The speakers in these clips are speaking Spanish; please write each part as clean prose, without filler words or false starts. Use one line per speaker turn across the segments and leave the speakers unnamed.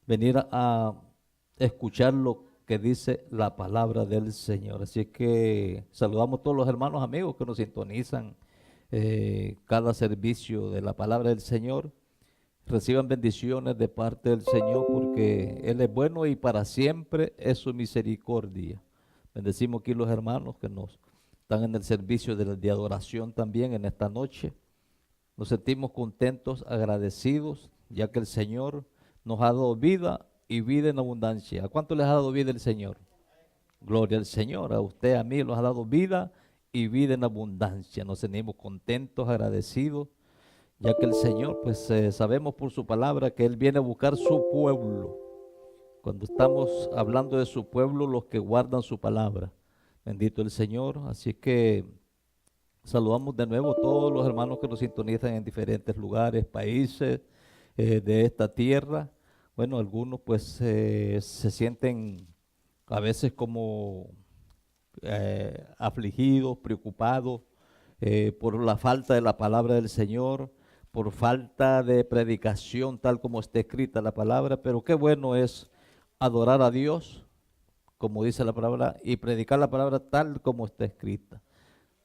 venir a escuchar lo que dice la palabra del Señor. Así que saludamos a todos los hermanos amigos que nos sintonizan cada servicio de la palabra del Señor. Reciban bendiciones de parte del Señor porque Él es bueno y para siempre es su misericordia. Bendecimos aquí los hermanos que nos están en el servicio de adoración también en esta noche. Nos sentimos contentos, agradecidos, ya que el Señor nos ha dado vida y vida en abundancia. ¿A cuánto les ha dado vida el Señor? Gloria al Señor. A usted, a mí, nos ha dado vida y vida en abundancia. Nos sentimos contentos, agradecidos, ya que el Señor, pues sabemos por su palabra que Él viene a buscar su pueblo. Cuando estamos hablando de su pueblo, los que guardan su palabra. Bendito el Señor. Así que saludamos de nuevo a todos los hermanos que nos sintonizan en diferentes lugares, países de esta tierra. Bueno, algunos pues se sienten a veces como afligidos, preocupados por la falta de la palabra del Señor, por falta de predicación tal como está escrita la palabra, pero qué bueno es adorar a Dios, como dice la palabra, y predicar la palabra tal como está escrita.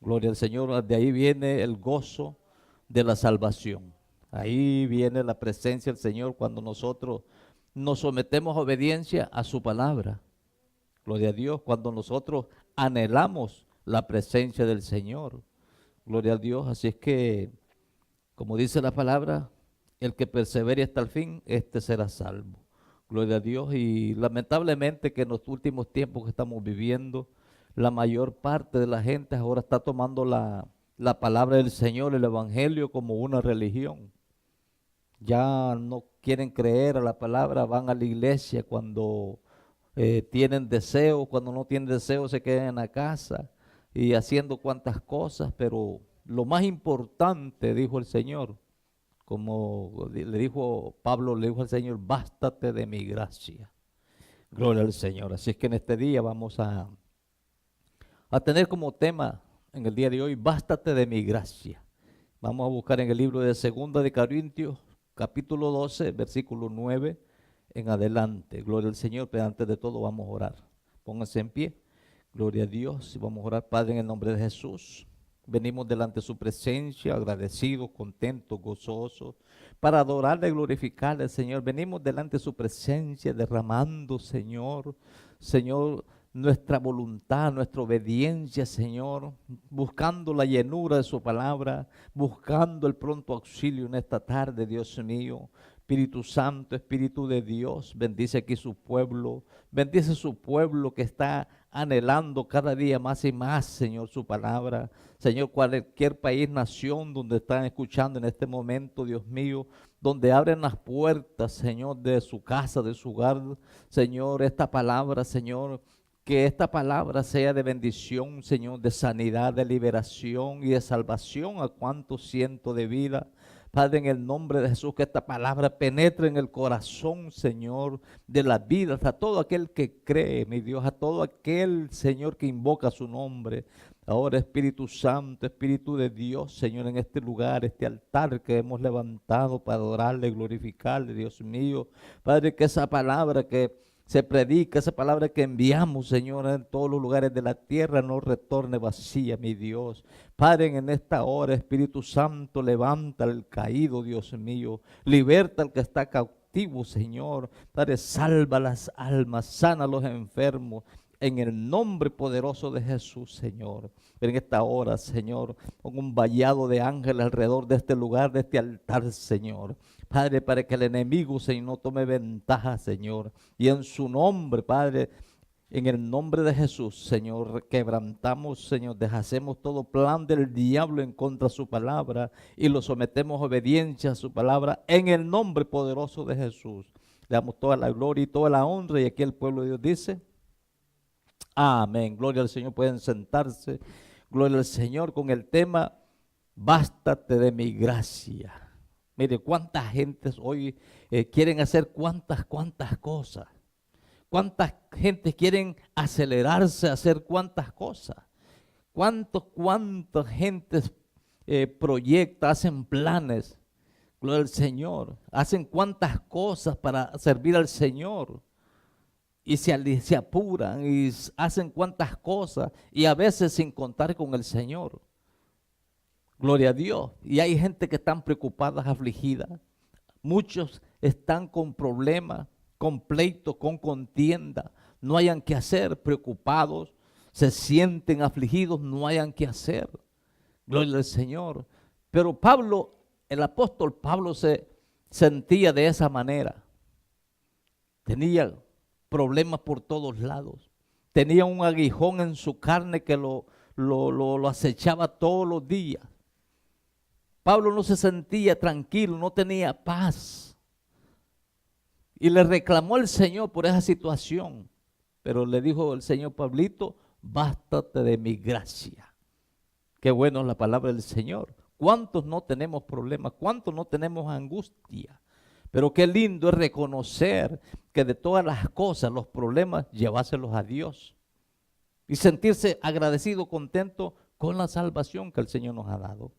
Gloria al Señor, de ahí viene el gozo de la salvación. Ahí viene la presencia del Señor cuando nosotros nos sometemos a obediencia a su palabra. Gloria a Dios, cuando nosotros anhelamos la presencia del Señor. Gloria a Dios, así es que, como dice la palabra, el que persevere hasta el fin, este será salvo. Gloria a Dios, y lamentablemente que en los últimos tiempos que estamos viviendo, la mayor parte de la gente ahora está tomando la palabra del Señor, el Evangelio, como una religión. Ya no quieren creer a la palabra, van a la iglesia cuando tienen deseos, cuando no tienen deseos se quedan en la casa y haciendo cuantas cosas, pero lo más importante, dijo el Señor, como le dijo Pablo, le dijo al Señor, bástate de mi gracia. Gloria al Señor. Así es que en este día vamos a tener como tema en el día de hoy, bástate de mi gracia. Vamos a buscar en el libro de 2 de Corintios, capítulo 12, versículo 9 en adelante. Gloria al Señor, pero antes de todo vamos a orar. Pónganse en pie. Gloria a Dios. Y vamos a orar, Padre, en el nombre de Jesús. Venimos delante de su presencia, agradecidos, contentos, gozosos, para adorarle y glorificarle, Señor. Venimos delante de su presencia, derramando, Señor, nuestra voluntad, nuestra obediencia, Señor, buscando la llenura de su palabra, buscando el pronto auxilio en esta tarde, Dios mío. Espíritu Santo, Espíritu de Dios, bendice aquí su pueblo, bendice su pueblo que está anhelando cada día más y más, Señor, su palabra. Señor, cualquier país, nación donde están escuchando en este momento, Dios mío, donde abren las puertas, Señor, de su casa, de su hogar, Señor, esta palabra, Señor, que esta palabra sea de bendición, Señor, de sanidad, de liberación y de salvación a cuantos cientos de vida. Padre, en el nombre de Jesús, que esta palabra penetre en el corazón, Señor, de las vidas, a todo aquel que cree, mi Dios, a todo aquel, Señor, que invoca su nombre. Ahora, Espíritu Santo, Espíritu de Dios, Señor, en este lugar, este altar que hemos levantado para adorarle, glorificarle, Dios mío. Padre, que esa palabra que se predica, esa palabra que enviamos, Señor, en todos los lugares de la tierra, no retorne vacía, mi Dios. Padre, en esta hora, Espíritu Santo, levanta al caído, Dios mío. Liberta al que está cautivo, Señor. Padre, salva las almas, sana a los enfermos. En el nombre poderoso de Jesús, Señor. Pero en esta hora, Señor, con un vallado de ángeles alrededor de este lugar, de este altar, Señor. Padre, para que el enemigo, Señor, no tome ventaja, Señor. Y en su nombre, Padre, en el nombre de Jesús, Señor, quebrantamos, Señor, deshacemos todo plan del diablo en contra de su palabra y lo sometemos a obediencia a su palabra en el nombre poderoso de Jesús. Le damos toda la gloria y toda la honra y aquí el pueblo de Dios dice, amén. Gloria al Señor, pueden sentarse. Gloria al Señor con el tema, bástate de mi gracia. Mire, cuántas gentes hoy quieren hacer cuántas cosas. Cuántas gentes quieren acelerarse a hacer cuántas cosas. Cuántas gentes proyectan, hacen planes. Gloria al Señor. Hacen cuantas cosas para servir al Señor. Y se apuran y hacen cuantas cosas. Y a veces sin contar con el Señor. Gloria a Dios. Y hay gente que están preocupadas, afligidas. Muchos están con problemas, con pleitos, con contienda. No hayan qué hacer, preocupados. Se sienten afligidos, no hayan qué hacer. Gloria al Señor. Pero Pablo, el apóstol Pablo se sentía de esa manera. Tenía problemas por todos lados. Tenía un aguijón en su carne que lo acechaba todos los días. Pablo no se sentía tranquilo, no tenía paz. Y le reclamó al Señor por esa situación. Pero le dijo el Señor: Pablito, bástate de mi gracia. Qué bueno es la palabra del Señor. ¿Cuántos no tenemos problemas? ¿Cuántos no tenemos angustia? Pero qué lindo es reconocer que de todas las cosas, los problemas, llevárselos a Dios. Y sentirse agradecido, contento con la salvación que el Señor nos ha dado.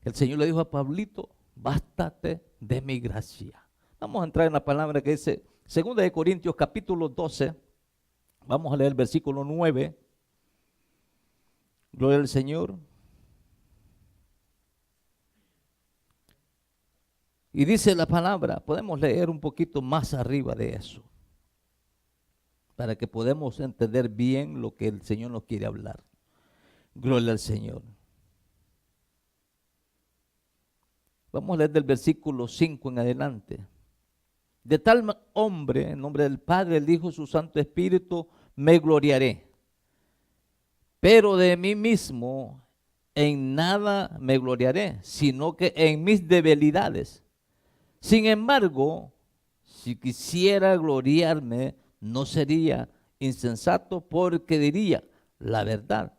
El Señor le dijo a Pablito: bástate de mi gracia. Vamos a entrar en la palabra que dice 2 Corintios capítulo 12. Vamos a leer el versículo 9. Gloria al Señor. Y dice la palabra, podemos leer un poquito más arriba de eso, para que podamos entender bien lo que el Señor nos quiere hablar. Gloria al Señor. Vamos a leer del versículo 5 en adelante. De tal hombre, en nombre del Padre, del Hijo y su Santo Espíritu, me gloriaré. Pero de mí mismo en nada me gloriaré, sino que en mis debilidades. Sin embargo, si quisiera gloriarme, no sería insensato, porque diría la verdad.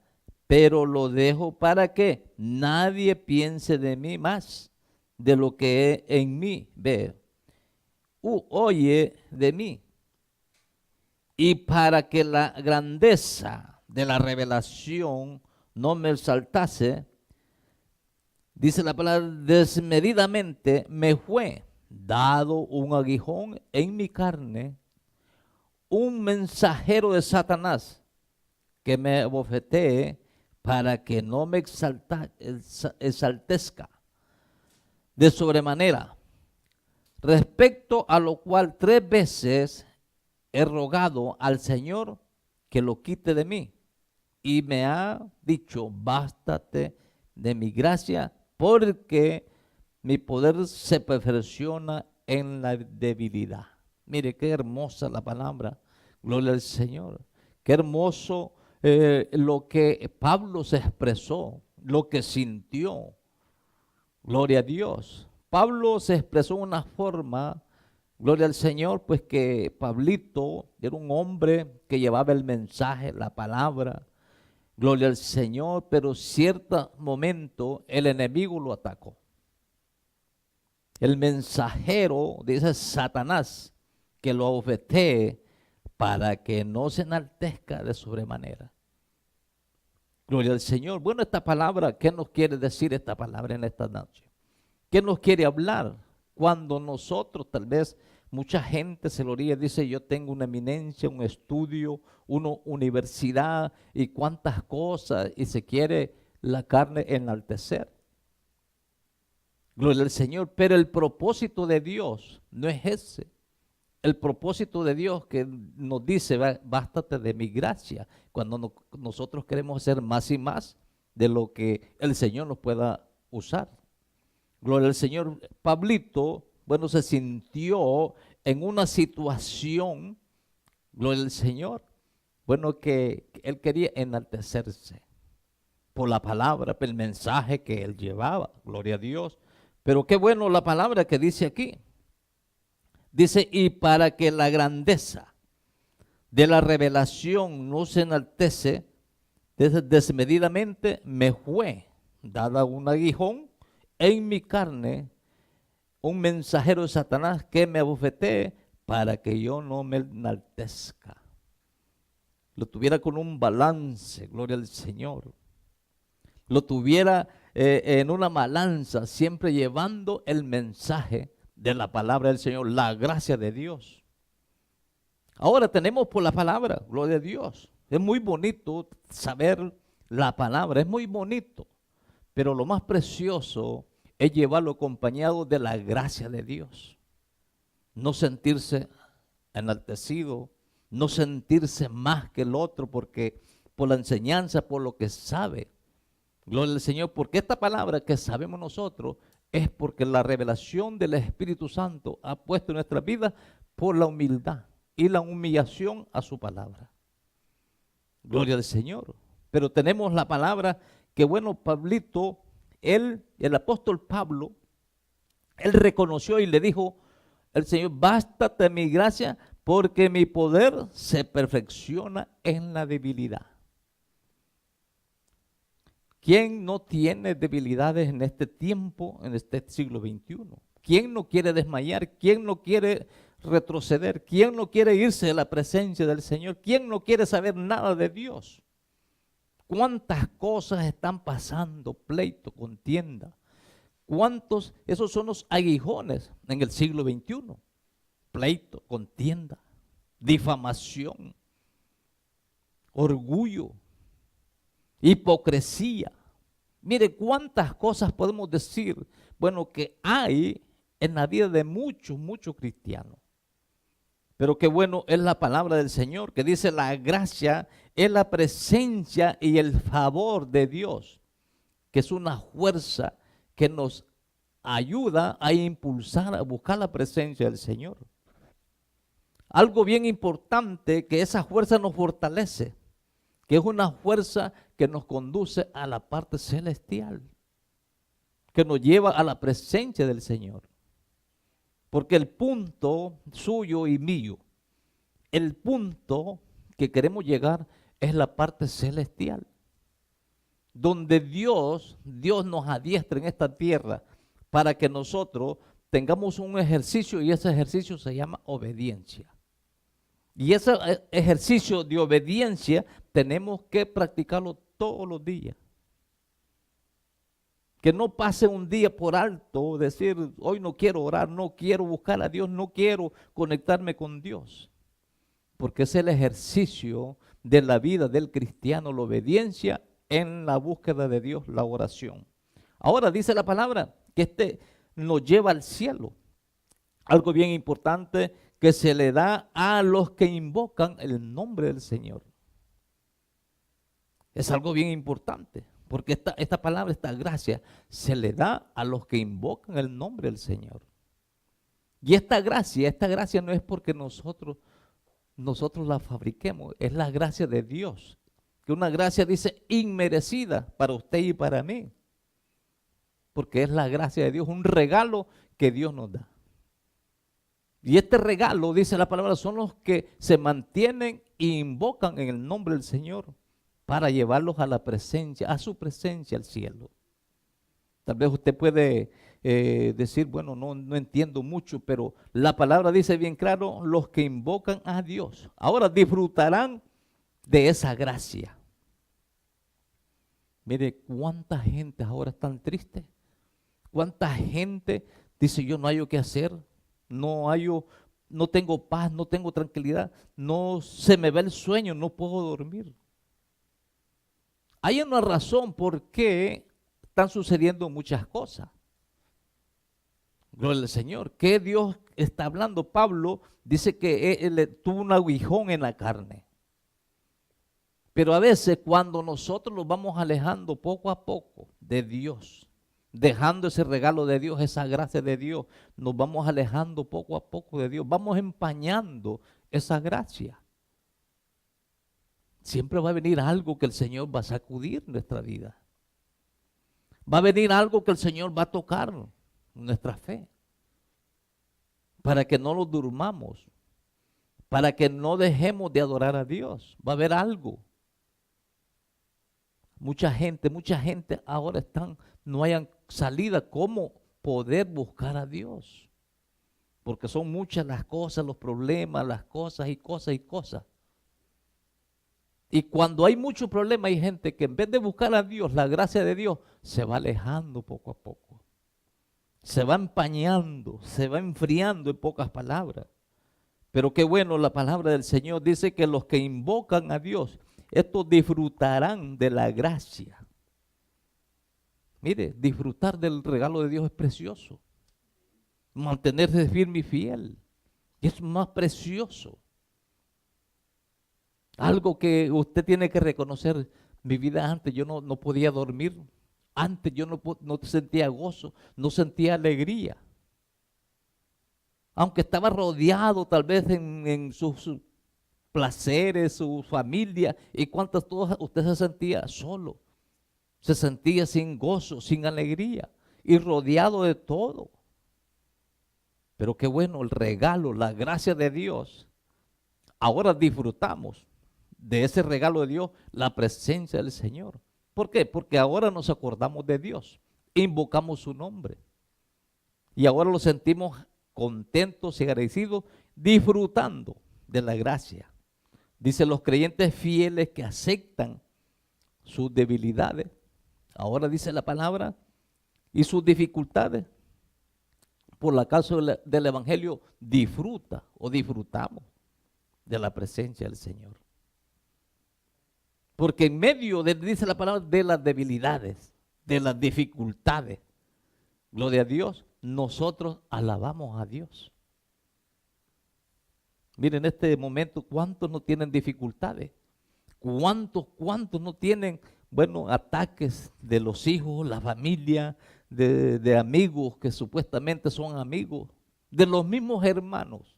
Pero lo dejo para que nadie piense de mí más de lo que en mí ve. Oye de mí. Y para que la grandeza de la revelación no me exaltase, dice la palabra, desmedidamente me fue dado un aguijón en mi carne, un mensajero de Satanás que me abofetee para que no me exaltezca de sobremanera. Respecto a lo cual 3 veces he rogado al Señor que lo quite de mí. Y me ha dicho: bástate de mi gracia, porque mi poder se perfecciona en la debilidad. Mire qué hermosa la palabra. Gloria al Señor. Qué hermoso lo que Pablo se expresó, lo que sintió. Gloria a Dios. Pablo se expresó de una forma, gloria al Señor, pues que Pablito era un hombre que llevaba el mensaje, la palabra, gloria al Señor, pero en cierto momento el enemigo lo atacó. El mensajero, dice Satanás, que lo abofetee para que no se enaltezca de sobremanera. Gloria al Señor. Bueno, esta palabra, ¿qué nos quiere decir esta palabra en esta noche? ¿Qué nos quiere hablar? Cuando nosotros, tal vez, mucha gente se lo ríe, dice: yo tengo una eminencia, un estudio, una universidad y cuántas cosas, y se quiere la carne enaltecer. Gloria al Señor. Pero el propósito de Dios no es ese. El propósito de Dios que nos dice: bástate de mi gracia, cuando nosotros queremos hacer más y más de lo que el Señor nos pueda usar. Gloria al Señor. Pablito, bueno, se sintió en una situación, gloria al Señor, bueno, que él quería enaltecerse por la palabra, por el mensaje que él llevaba, gloria a Dios. Pero qué bueno la palabra que dice aquí. Dice: y para que la grandeza de la revelación no se enaltece, desmedidamente me fue dada un aguijón en mi carne, un mensajero de Satanás que me abofetee para que yo no me enaltezca. Lo tuviera con un balance, gloria al Señor. Lo tuviera en una balanza, siempre llevando el mensaje de la palabra del Señor, la gracia de Dios. Ahora tenemos por la palabra, gloria a Dios. Es muy bonito saber la palabra, es muy bonito, pero lo más precioso es llevarlo acompañado de la gracia de Dios. No sentirse enaltecido, no sentirse más que el otro porque por la enseñanza, por lo que sabe. Gloria al Señor, porque esta palabra que sabemos nosotros es porque la revelación del Espíritu Santo ha puesto en nuestra vida por la humildad y la humillación a su palabra. Gloria al Señor. Pero tenemos la palabra que, bueno, Pablito, el apóstol Pablo, él reconoció y le dijo, el Señor, bástate mi gracia porque mi poder se perfecciona en la debilidad. ¿Quién no tiene debilidades en este tiempo, en este siglo XXI? ¿Quién no quiere desmayar? ¿Quién no quiere retroceder? ¿Quién no quiere irse de la presencia del Señor? ¿Quién no quiere saber nada de Dios? ¿Cuántas cosas están pasando? Pleito, contienda. ¿Cuántos? Esos son los aguijones en el siglo XXI. Pleito, contienda, difamación, orgullo, hipocresía. Mire cuántas cosas podemos decir, bueno, que hay en la vida de muchos cristianos. Pero qué bueno es la palabra del Señor, que dice la gracia es la presencia y el favor de Dios, que es una fuerza que nos ayuda a impulsar, a buscar la presencia del Señor. Algo bien importante, que esa fuerza nos fortalece, que es una fuerza que nos conduce a la parte celestial, que nos lleva a la presencia del Señor. Porque el punto suyo y mío, el punto que queremos llegar es la parte celestial, donde Dios nos adiestra en esta tierra para que nosotros tengamos un ejercicio, y ese ejercicio se llama obediencia. Y ese ejercicio de obediencia tenemos que practicarlo todos los días. Que no pase un día por alto, decir, hoy no quiero orar, no quiero buscar a Dios, no quiero conectarme con Dios. Porque es el ejercicio de la vida del cristiano, la obediencia en la búsqueda de Dios, la oración. Ahora dice la palabra que este nos lleva al cielo. Algo bien importante que se le da a los que invocan el nombre del Señor. Es algo bien importante, porque esta palabra, esta gracia, se le da a los que invocan el nombre del Señor. Y esta gracia no es porque nosotros la fabriquemos, es la gracia de Dios. Que una gracia, dice, inmerecida para usted y para mí. Porque es la gracia de Dios, un regalo que Dios nos da. Y este regalo, dice la palabra, son los que se mantienen e invocan en el nombre del Señor para llevarlos a la presencia, a su presencia, al cielo. Tal vez usted puede decir, bueno, no entiendo mucho, pero la palabra dice bien claro, los que invocan a Dios. Ahora disfrutarán de esa gracia. Mire, cuánta gente ahora es tan triste. Cuánta gente dice, yo no hallo qué hacer. No tengo paz, no tengo tranquilidad, no se me ve el sueño, no puedo dormir. Hay una razón por qué están sucediendo muchas cosas. Gloria al Señor. ¿Qué Dios está hablando? Pablo dice que él tuvo un aguijón en la carne. Pero a veces cuando nosotros nos vamos alejando poco a poco de Dios, dejando ese regalo de Dios, esa gracia de Dios, nos vamos alejando poco a poco de Dios, vamos empañando esa gracia. Siempre va a venir algo que el Señor va a sacudir nuestra vida. Va a venir algo que el Señor va a tocar nuestra fe. Para que no lo durmamos, para que no dejemos de adorar a Dios. Va a haber algo. Mucha gente ahora no hayan salida cómo poder buscar a Dios. Porque son muchas las cosas, los problemas, las cosas y cosas y cosas. Y cuando hay mucho problema, hay gente que en vez de buscar a Dios, la gracia de Dios, se va alejando poco a poco. Se va empañando, se va enfriando en pocas palabras. Pero qué bueno, la palabra del Señor dice que los que invocan a Dios, estos disfrutarán de la gracia. Mire, disfrutar del regalo de Dios es precioso. Mantenerse firme y fiel es más precioso. Algo que usted tiene que reconocer. Mi vida antes yo no podía dormir. Antes yo no sentía gozo, no sentía alegría. Aunque estaba rodeado tal vez en sus placeres, su familia, y cuántas todas, usted se sentía solo. Se sentía sin gozo, sin alegría y rodeado de todo. Pero qué bueno el regalo, la gracia de Dios. Ahora disfrutamos de ese regalo de Dios, la presencia del Señor. ¿Por qué? Porque ahora nos acordamos de Dios, invocamos su nombre y ahora lo sentimos contentos y agradecidos, disfrutando de la gracia. Dice, los creyentes fieles que aceptan sus debilidades, ahora dice la palabra, y sus dificultades, por la causa del Evangelio, disfruta o disfrutamos de la presencia del Señor. Porque en medio de, dice la palabra, de las debilidades, de las dificultades, gloria a Dios, nosotros alabamos a Dios. Miren, en este momento, ¿cuántos no tienen dificultades? ¿Cuántos no tienen, bueno, ataques de los hijos, la familia, de amigos que supuestamente son amigos, de los mismos hermanos?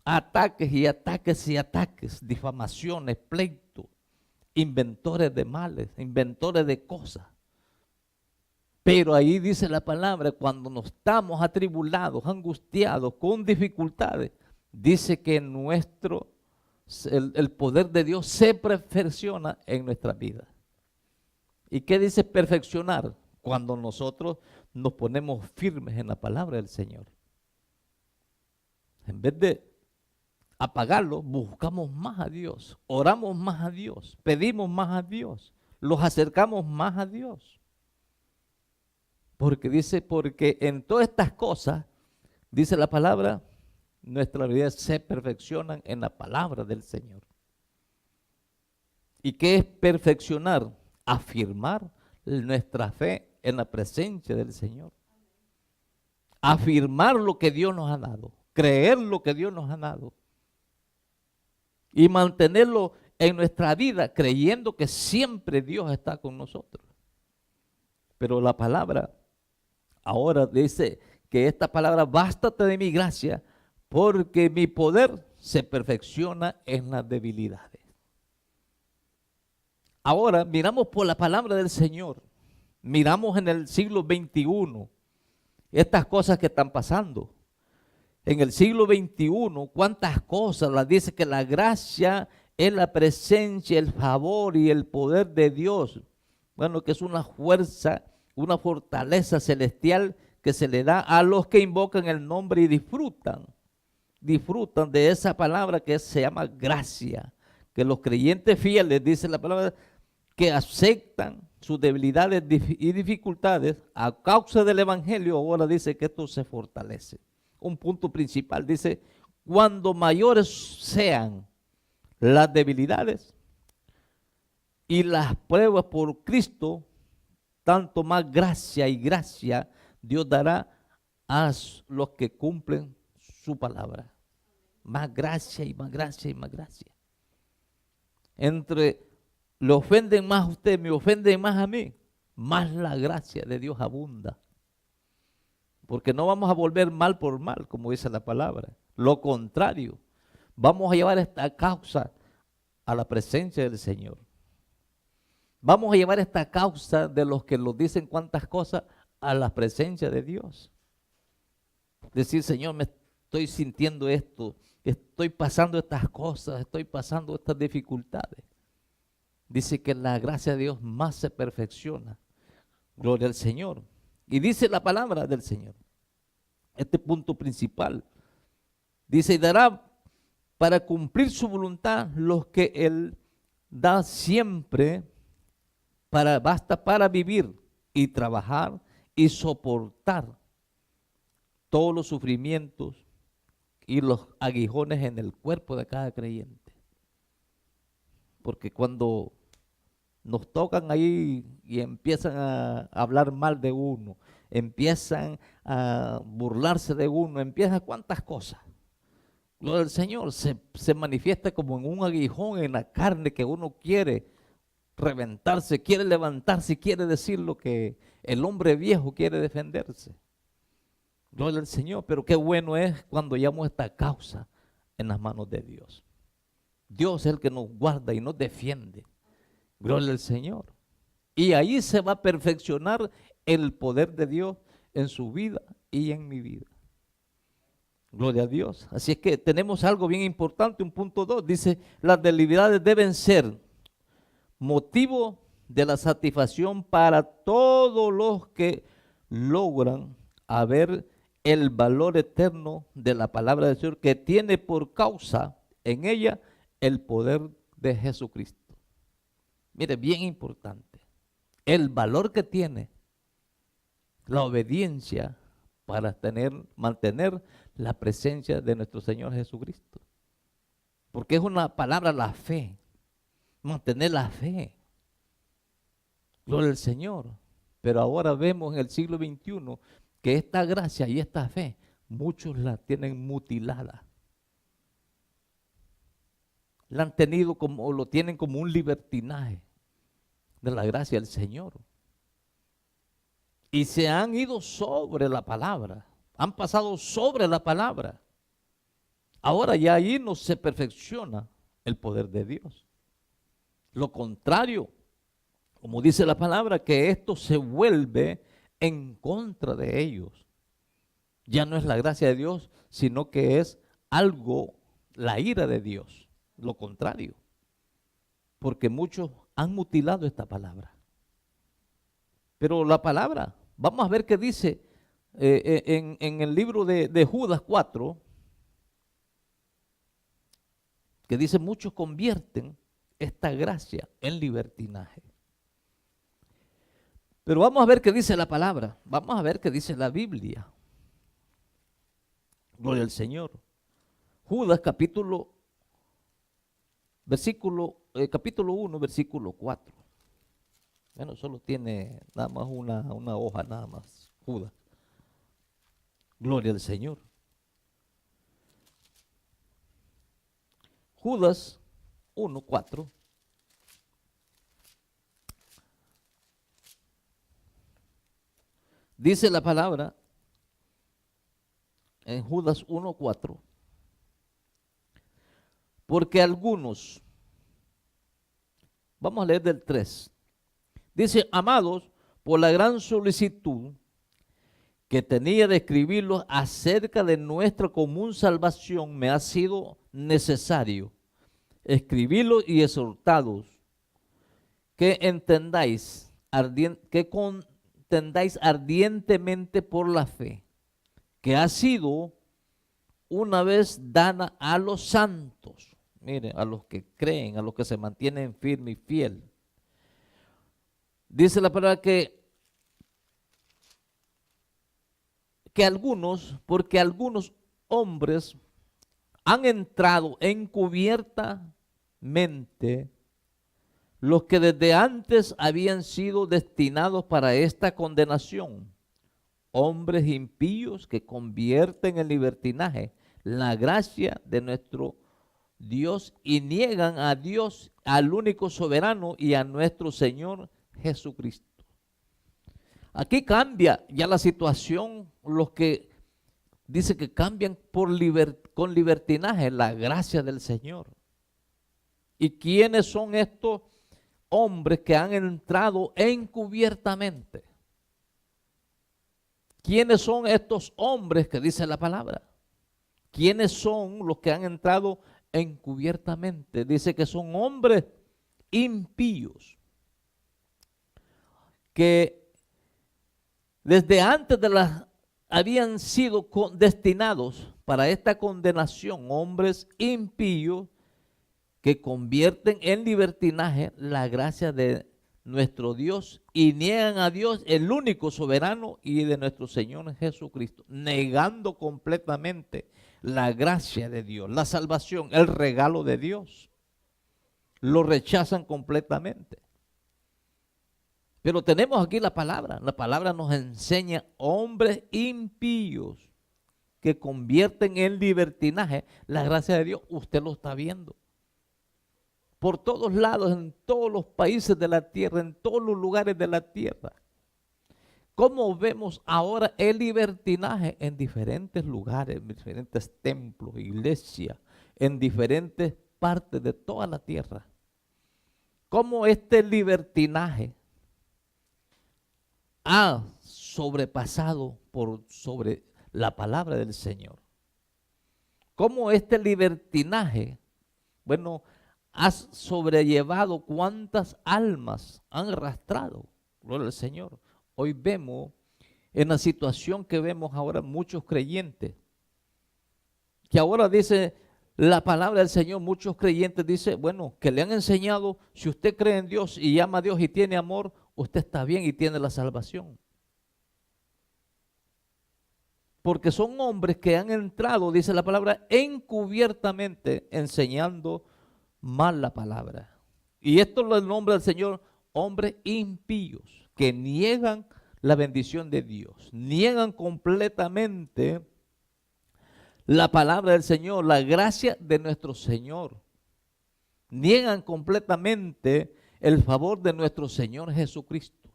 Ataques y ataques y ataques, difamaciones, pleitos, inventores de males, inventores de cosas. Pero ahí dice la palabra, cuando nos estamos atribulados, angustiados, con dificultades, dice que el poder de Dios se perfecciona en nuestra vida. ¿Y qué dice perfeccionar? Cuando nosotros nos ponemos firmes en la palabra del Señor. En vez de apagarlo, buscamos más a Dios, oramos más a Dios, pedimos más a Dios, los acercamos más a Dios. Porque dice, porque en todas estas cosas, dice la palabra, nuestras vidas se perfeccionan en la palabra del Señor. ¿Y qué es perfeccionar? Afirmar nuestra fe en la presencia del Señor. Afirmar lo que Dios nos ha dado, creer lo que Dios nos ha dado y mantenerlo en nuestra vida creyendo que siempre Dios está con nosotros. Pero la palabra ahora dice que esta palabra, bástate de mi gracia, porque mi poder se perfecciona en las debilidades. Ahora miramos por la palabra del Señor, miramos en el siglo XXI estas cosas que están pasando. En el siglo XXI, cuántas cosas las dice que la gracia es la presencia, el favor y el poder de Dios. Bueno, que es una fuerza, una fortaleza celestial que se le da a los que invocan el nombre y disfrutan de esa palabra que se llama gracia. Que los creyentes fieles, dice la palabra, que aceptan sus debilidades y dificultades a causa del Evangelio, ahora dice que esto se fortalece. Un punto principal, dice, cuando mayores sean las debilidades y las pruebas por Cristo, tanto más gracia y gracia Dios dará a los que cumplen su palabra. Más gracia y más gracia y más gracia. Entre le ofenden más a usted, me ofenden más a mí, más la gracia de Dios abunda. Porque no vamos a volver mal por mal, como dice la palabra. Lo contrario, vamos a llevar esta causa a la presencia del Señor. Vamos a llevar esta causa de los que nos dicen cuantas cosas a la presencia de Dios. Decir, Señor, me estoy sintiendo esto, estoy pasando estas cosas, estoy pasando estas dificultades. Dice que la gracia de Dios más se perfecciona. Gloria al Señor. Y dice la palabra del Señor, este punto principal, dice, y dará para cumplir su voluntad, los que Él da siempre basta para vivir y trabajar y soportar todos los sufrimientos y los aguijones en el cuerpo de cada creyente. Porque cuando nos tocan ahí y empiezan a hablar mal de uno, empiezan a burlarse de uno, empiezan cuántas cosas. Lo del Señor se manifiesta como en un aguijón en la carne que uno quiere reventarse, quiere levantarse, quiere decir lo que el hombre viejo quiere defenderse. Gloria al Señor, pero qué bueno es cuando hallamos esta causa en las manos de Dios. Dios es el que nos guarda y nos defiende. Gloria al Señor. Y ahí se va a perfeccionar el poder de Dios en su vida y en mi vida. Gloria a Dios. Así es que tenemos algo bien importante, un punto 2. Dice, las debilidades deben ser motivo de la satisfacción para todos los que logran ver el valor eterno de la palabra del Señor, que tiene por causa en ella el poder de Jesucristo. Mire, bien importante, el valor que tiene la obediencia para mantener la presencia de nuestro Señor Jesucristo. Porque es una palabra, la fe, mantener la fe. Gloria al Señor. Pero ahora vemos en el siglo XXI que esta gracia y esta fe, muchos la tienen mutilada. La han tenido como, lo tienen como un libertinaje de la gracia del Señor. Y se han ido sobre la palabra, han pasado sobre la palabra. Ahora ya ahí no se perfecciona el poder de Dios. Lo contrario, como dice la palabra, que esto se vuelve en contra de ellos. Ya no es la gracia de Dios, sino que es algo, la ira de Dios. Lo contrario. Porque muchos han mutilado esta palabra. Pero la palabra, vamos a ver qué dice en el libro de Judas 4, que dice, muchos convierten esta gracia en libertinaje. Pero vamos a ver qué dice la palabra, vamos a ver qué dice la Biblia. Gloria al Señor. Judas capítulo 1, versículo 4. Bueno, solo tiene nada más una hoja, nada más, Judas. Gloria al Señor. Judas 1, 4. Dice la palabra en Judas 1, 4. Porque algunos, vamos a leer del 3. Dice, amados, por la gran solicitud que tenía de escribirlos acerca de nuestra común salvación, me ha sido necesario escribirlos y exhortados que entendáis ardientemente por la fe que ha sido una vez dada a los santos. Miren, a los que creen, a los que se mantienen firmes y fieles. Dice la palabra que algunos, porque algunos hombres han entrado encubiertamente, los que desde antes habían sido destinados para esta condenación, hombres impíos que convierten en libertinaje la gracia de nuestro Dios y niegan a Dios, al único soberano, y a nuestro Señor Jesucristo. Aquí cambia ya la situación, los que dice que cambian con libertinaje la gracia del Señor. ¿Y quiénes son estos hombres que han entrado encubiertamente? ¿Quiénes son estos hombres que dice la palabra? ¿Quiénes son los que han entrado encubiertamente? Dice que son hombres impíos, que desde antes habían sido destinados para esta condenación, hombres impíos que convierten en libertinaje la gracia de nuestro Dios y niegan a Dios, el único soberano, y de nuestro Señor Jesucristo, negando completamente la gracia de Dios, la salvación, el regalo de Dios. Lo rechazan completamente. Pero tenemos aquí la palabra nos enseña hombres impíos que convierten en libertinaje la gracia de Dios. Usted lo está viendo. Por todos lados, en todos los países de la tierra, en todos los lugares de la tierra. ¿Cómo vemos ahora el libertinaje en diferentes lugares, en diferentes templos, iglesias, en diferentes partes de toda la tierra? ¿Cómo este libertinaje ha sobrepasado sobre la palabra del Señor? ¿Cómo este libertinaje, ha sobrellevado cuántas almas han arrastrado? Gloria al Señor. Hoy vemos, en la situación que vemos ahora, muchos creyentes, que ahora dice la palabra del Señor, muchos creyentes dicen, que le han enseñado, si usted cree en Dios y ama a Dios y tiene amor, usted está bien y tiene la salvación. Porque son hombres que han entrado, dice la palabra, encubiertamente enseñando mal la palabra. Y esto lo nombra el Señor, hombres impíos, que niegan la bendición de Dios, niegan completamente la palabra del Señor, la gracia de nuestro Señor. Niegan completamente el favor de nuestro Señor Jesucristo.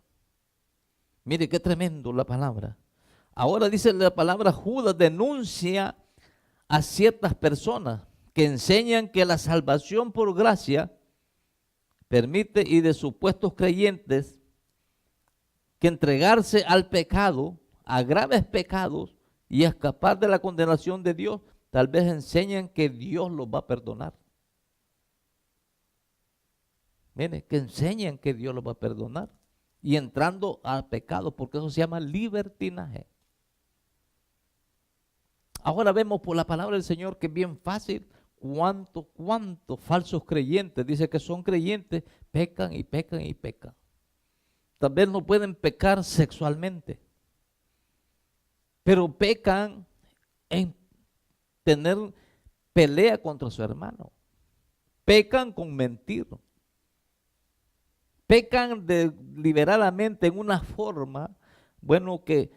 Mire qué tremendo la palabra. Ahora dice la palabra, Judas denuncia a ciertas personas que enseñan que la salvación por gracia permite, y de supuestos creyentes, que entregarse al pecado, a graves pecados, y escapar de la condenación de Dios, tal vez enseñan que Dios los va a perdonar. Mire, que enseñan que Dios los va a perdonar. Y entrando al pecado, porque eso se llama libertinaje. Ahora vemos por la palabra del Señor que es bien fácil cuántos falsos creyentes, dice que son creyentes, pecan y pecan y pecan. Tal vez no pueden pecar sexualmente, pero pecan en tener pelea contra su hermano. Pecan con mentir. Pecan deliberadamente en una forma, que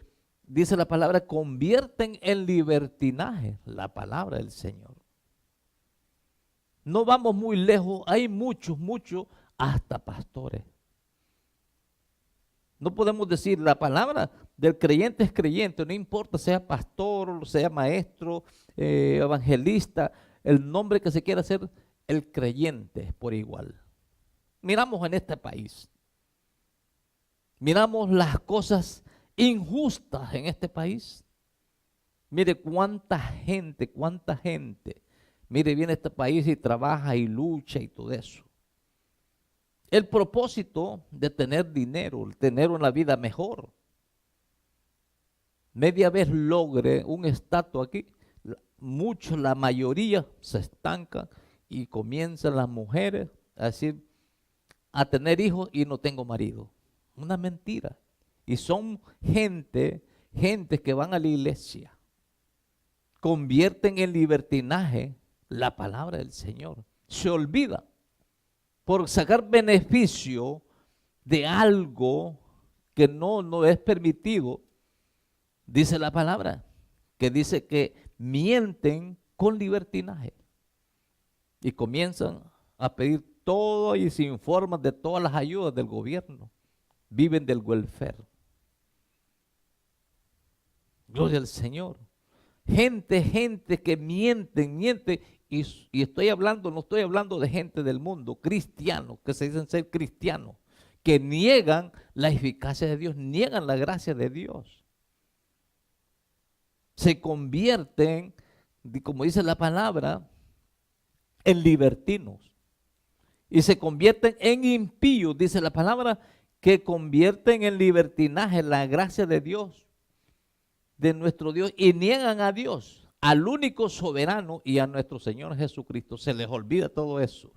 dice la palabra, convierten en libertinaje la palabra del Señor. No vamos muy lejos, hay muchos, hasta pastores. No podemos decir, la palabra del creyente es creyente, no importa sea pastor, sea maestro, evangelista, el nombre que se quiera hacer, el creyente es por igual. Miramos en este país, miramos las cosas injustas en este país. Mire cuánta gente, viene a este país y trabaja y lucha y todo eso. El propósito de tener dinero, tener una vida mejor. Media vez logre un estatus aquí, la mayoría se estancan y comienzan las mujeres a decir, a tener hijos y no tengo marido. Una mentira. Y son gente que van a la iglesia, convierten en libertinaje la palabra del Señor. Se olvida por sacar beneficio de algo que no es permitido. Dice la palabra, que dice que mienten con libertinaje y comienzan a pedir todo y se informan de todas las ayudas del gobierno. Viven del welfare. Gloria al Señor. Gente que miente. Y estoy hablando, no estoy hablando de gente del mundo, cristianos, que se dicen ser cristianos, que niegan la eficacia de Dios, niegan la gracia de Dios. Se convierten, como dice la palabra, en libertinos. Y se convierten en impíos, dice la palabra, que convierten en libertinaje la gracia de Dios, de nuestro Dios, y niegan a Dios, al único soberano y a nuestro Señor Jesucristo. Se les olvida todo eso.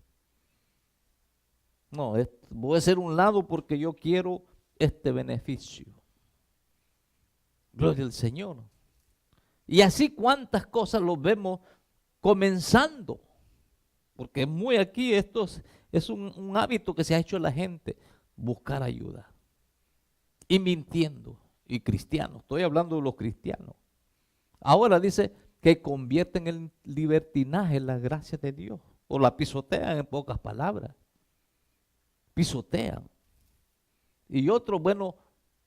No, voy a hacer un lado porque yo quiero este beneficio. Gloria al Señor. Y así cuántas cosas los vemos comenzando. Porque muy aquí esto es un hábito que se ha hecho en la gente, buscar ayuda. Y mintiendo. Y cristianos, estoy hablando de los cristianos. Ahora dice que convierten en libertinaje la gracia de Dios. O la pisotean en pocas palabras. Pisotean. Y otros, bueno,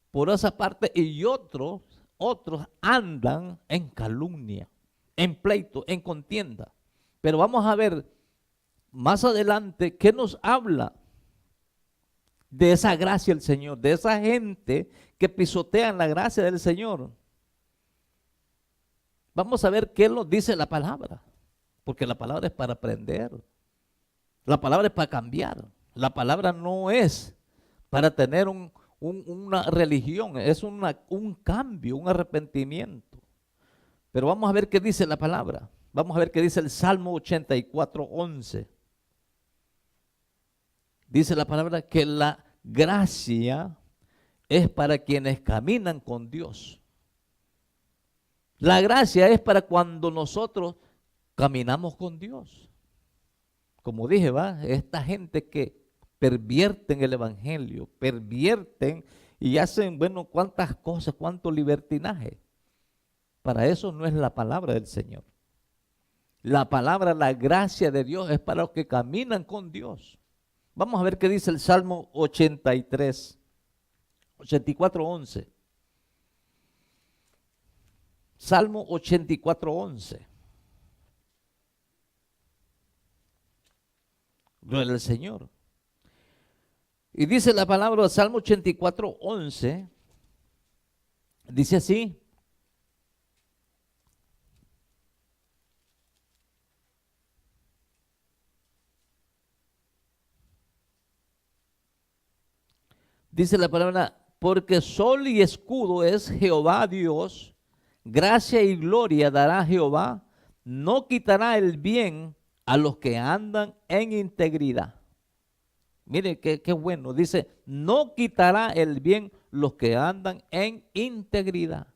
por esa parte, y otros andan en calumnia, en pleito, en contienda. Pero vamos a ver más adelante qué nos habla de esa gracia del Señor, de esa gente que pisotean la gracia del Señor. Vamos a ver qué nos dice la palabra, porque la palabra es para aprender, la palabra es para cambiar, la palabra no es para tener una religión, es un cambio, un arrepentimiento. Pero vamos a ver qué dice la palabra, vamos a ver qué dice el Salmo 84:11. Dice la palabra que la gracia es para quienes caminan con Dios. La gracia es para cuando nosotros caminamos con Dios. Como dije, esta gente que pervierten el evangelio, pervierten y hacen, bueno, cuántas cosas, cuánto libertinaje. Para eso no es la palabra del Señor. La palabra, la gracia de Dios es para los que caminan con Dios. Vamos a ver qué dice el Salmo 84:11. Salmo 84:11. Gloria al Señor. Y dice la palabra del Salmo 84:11. Dice así. Dice la palabra, porque sol y escudo es Jehová Dios, gracia y gloria dará Jehová, no quitará el bien a los que andan en integridad. Mire qué bueno, dice, no quitará el bien los que andan en integridad.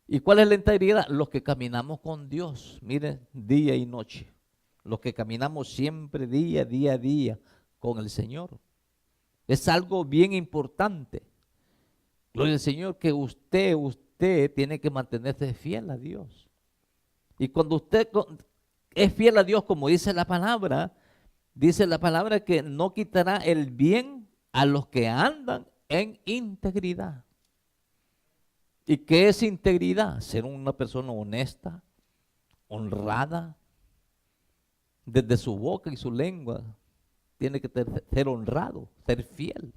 ¿Y cuál es la integridad? Los que caminamos con Dios, mire, día y noche. Los que caminamos siempre día a día con el Señor. Es algo bien importante. Gloria al Señor, que usted tiene que mantenerse fiel a Dios. Y cuando usted es fiel a Dios, como dice la palabra que no quitará el bien a los que andan en integridad. ¿Y qué es integridad? Ser una persona honesta, honrada, desde su boca y su lengua. Tiene que ser honrado, ser fiel.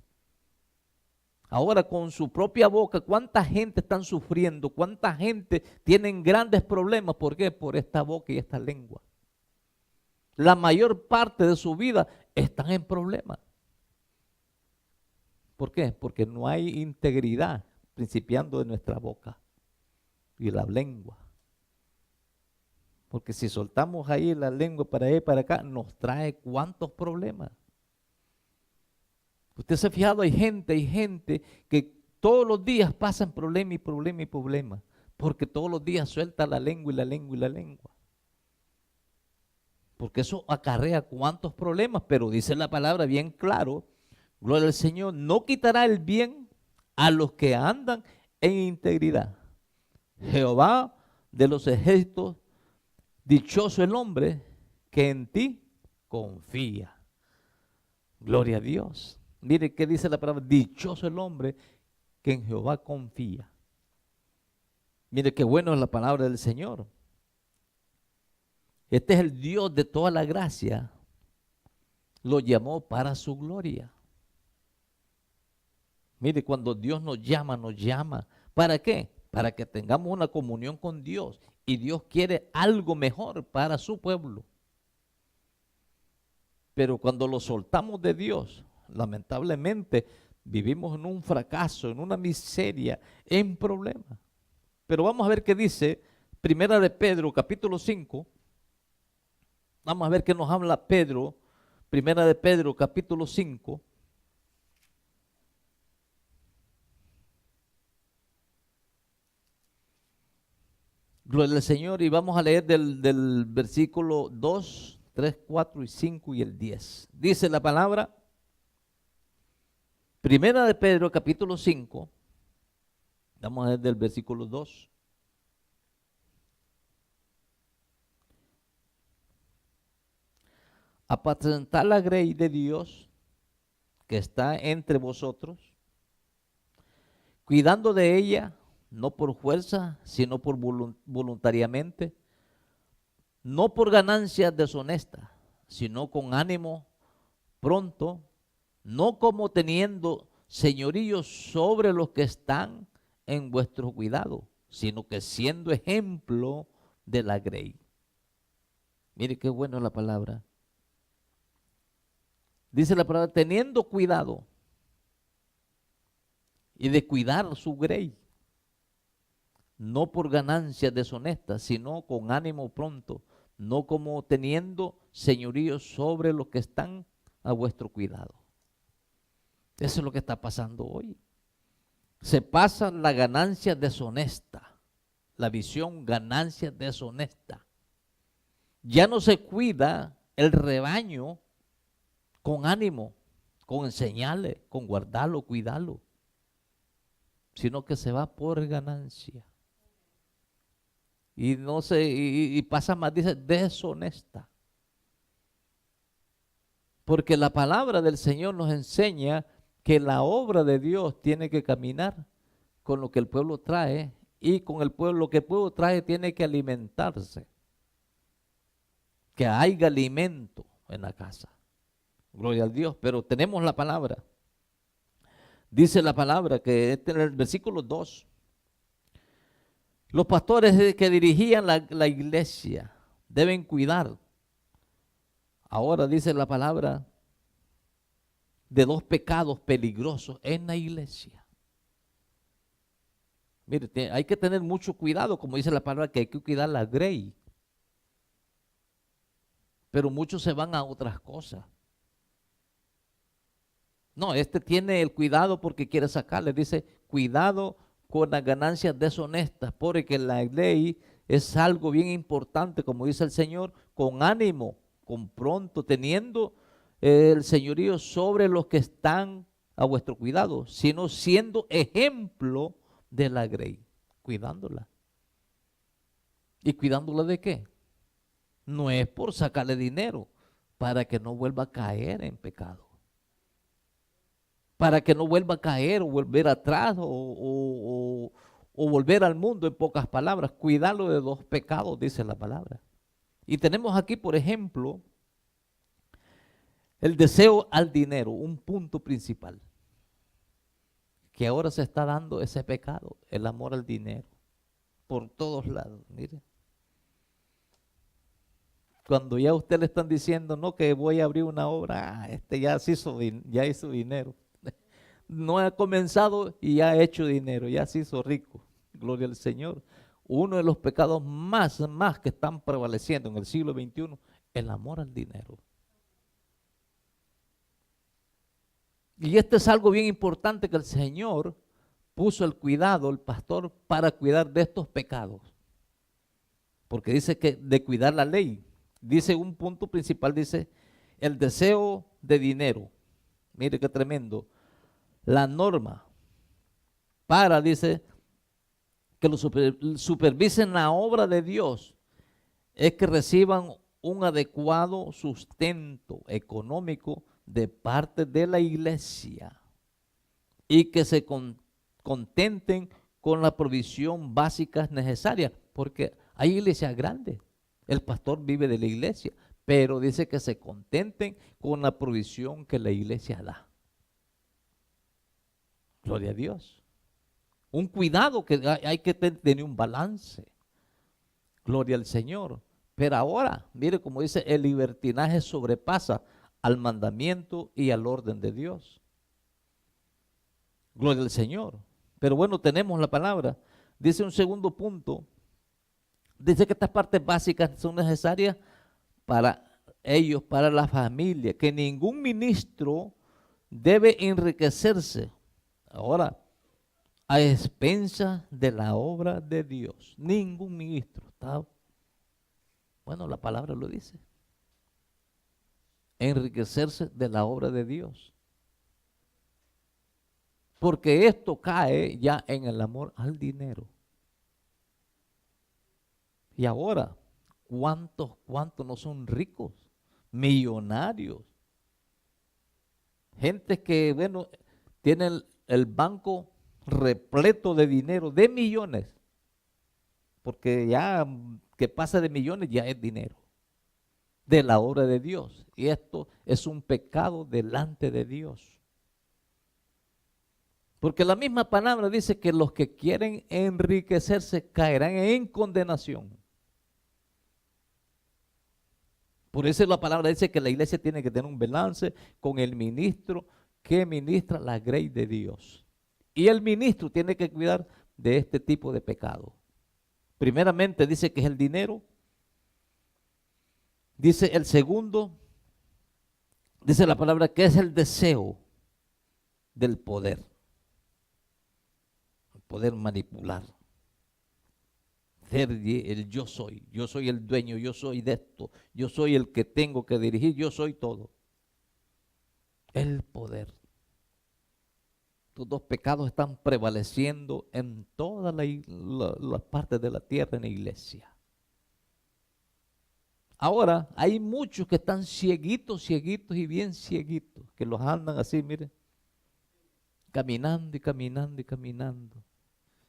Ahora con su propia boca, ¿cuánta gente están sufriendo? ¿Cuánta gente tienen grandes problemas? ¿Por qué? Por esta boca y esta lengua. La mayor parte de su vida están en problemas. ¿Por qué? Porque no hay integridad principiando de nuestra boca y la lengua. Porque si soltamos ahí la lengua para allá y para acá, nos trae cuántos problemas. Usted se ha fijado, hay gente que todos los días pasan problema y problema y problema. Porque todos los días suelta la lengua y la lengua y la lengua. Porque eso acarrea cuántos problemas, pero dice la palabra bien claro, gloria al Señor, no quitará el bien a los que andan en integridad. Jehová de los ejércitos, dichoso el hombre que en ti confía. Gloria a Dios. Mire qué dice la palabra, dichoso el hombre que en Jehová confía. Mire qué bueno es la palabra del Señor. Este es el Dios de toda la gracia. Lo llamó para su gloria. Mire, cuando Dios nos llama. ¿Para qué? Para que tengamos una comunión con Dios. Y Dios quiere algo mejor para su pueblo. Pero cuando lo soltamos de Dios, lamentablemente vivimos en un fracaso, en una miseria, en problemas. Pero vamos a ver qué dice Primera de Pedro, capítulo 5. Vamos a ver qué nos habla Pedro. Primera de Pedro, capítulo 5. Gloria al Señor. Y vamos a leer del versículo 2, 3, 4 y 5 y el 10. Dice la palabra. Primera de Pedro, capítulo 5. Vamos a ver del versículo 2. Apacentar la grey de Dios que está entre vosotros, cuidando de ella, no por fuerza, sino por voluntariamente, no por ganancias deshonestas, sino con ánimo pronto, no como teniendo señorío sobre los que están en vuestro cuidado, sino que siendo ejemplo de la grey. Mire qué bueno la palabra. Dice la palabra, teniendo cuidado y de cuidar su grey, no por ganancias deshonestas, sino con ánimo pronto, no como teniendo señorío sobre los que están a vuestro cuidado. Eso es lo que está pasando hoy. Se pasa la ganancia deshonesta, la visión ganancia deshonesta. Ya no se cuida el rebaño con ánimo, con enseñarle, con guardarlo, cuidarlo, sino que se va por ganancia. Y no se, y pasa más, dice, deshonesta. Porque la palabra del Señor nos enseña que la obra de Dios tiene que caminar con lo que el pueblo trae, y con el pueblo, lo que el pueblo trae tiene que alimentarse. Que haya alimento en la casa. Gloria al Dios, pero tenemos la palabra. Dice la palabra que en el versículo 2, los pastores que dirigían la iglesia deben cuidar. Ahora dice la palabra de dos pecados peligrosos en la iglesia. Mire, hay que tener mucho cuidado, como dice la palabra, que hay que cuidar la grey. Pero muchos se van a otras cosas. No, este tiene el cuidado porque quiere sacarle. Dice, cuidado con las ganancias deshonestas, porque la ley es algo bien importante, como dice el Señor, con ánimo, con pronto, teniendo el señorío sobre los que están a vuestro cuidado, sino siendo ejemplo de la grey, cuidándola. ¿Y cuidándola de qué? No es por sacarle dinero, para que no vuelva a caer en pecado. Para que no vuelva a caer o volver atrás o volver al mundo, en pocas palabras. Cuidarlo de dos pecados, dice la palabra. Y tenemos aquí, por ejemplo, el deseo al dinero, un punto principal. Que ahora se está dando ese pecado, el amor al dinero, por todos lados. Mire. Cuando ya a usted le están diciendo, no, que voy a abrir una obra, ya hizo dinero. No ha comenzado y ya ha hecho dinero, ya se hizo rico. Gloria al Señor. Uno de los pecados más que están prevaleciendo en el siglo XXI, el amor al dinero. Y esto es algo bien importante que el Señor puso el cuidado, el pastor, para cuidar de estos pecados. Porque dice que de cuidar la ley. Dice un punto principal, dice el deseo de dinero. Mire qué tremendo. La norma para, dice, que lo supervisen la obra de Dios es que reciban un adecuado sustento económico de parte de la iglesia y que se contenten con la provisión básica necesaria, porque hay iglesias grandes, el pastor vive de la iglesia, pero dice que se contenten con la provisión que la iglesia da. Gloria a Dios. Un cuidado que hay que tener un balance. Gloria al Señor. Pero ahora, mire como dice, el libertinaje sobrepasa al mandamiento y al orden de Dios. Gloria al Señor. Pero bueno, tenemos la palabra. Dice un segundo punto, dice que estas partes básicas son necesarias para ellos, para la familia, que ningún ministro debe enriquecerse. Ahora, a expensas de la obra de Dios. Ningún ministro. Bueno, la palabra lo dice. Enriquecerse de la obra de Dios. Porque esto cae ya en el amor al dinero. Y ahora, ¿cuántos no son ricos? Millonarios. Gente que, bueno, tienen el banco repleto de dinero, de millones. Porque ya que pasa de millones ya es dinero. De la obra de Dios. Y esto es un pecado delante de Dios. Porque la misma palabra dice que los que quieren enriquecerse caerán en condenación. Por eso la palabra dice que la iglesia tiene que tener un balance con el ministro que ministra la grey de Dios. Y el ministro tiene que cuidar de este tipo de pecado. Primeramente dice que es el dinero. Dice el segundo, dice la palabra que es el deseo del poder. El poder manipular. Ser el yo soy el dueño, yo soy de esto, yo soy el que tengo que dirigir, yo soy todo. El poder. Estos dos pecados están prevaleciendo en todas las partes de la tierra en la iglesia. Ahora, hay muchos que están cieguitos y bien cieguitos, que los andan así, miren, caminando y caminando y caminando.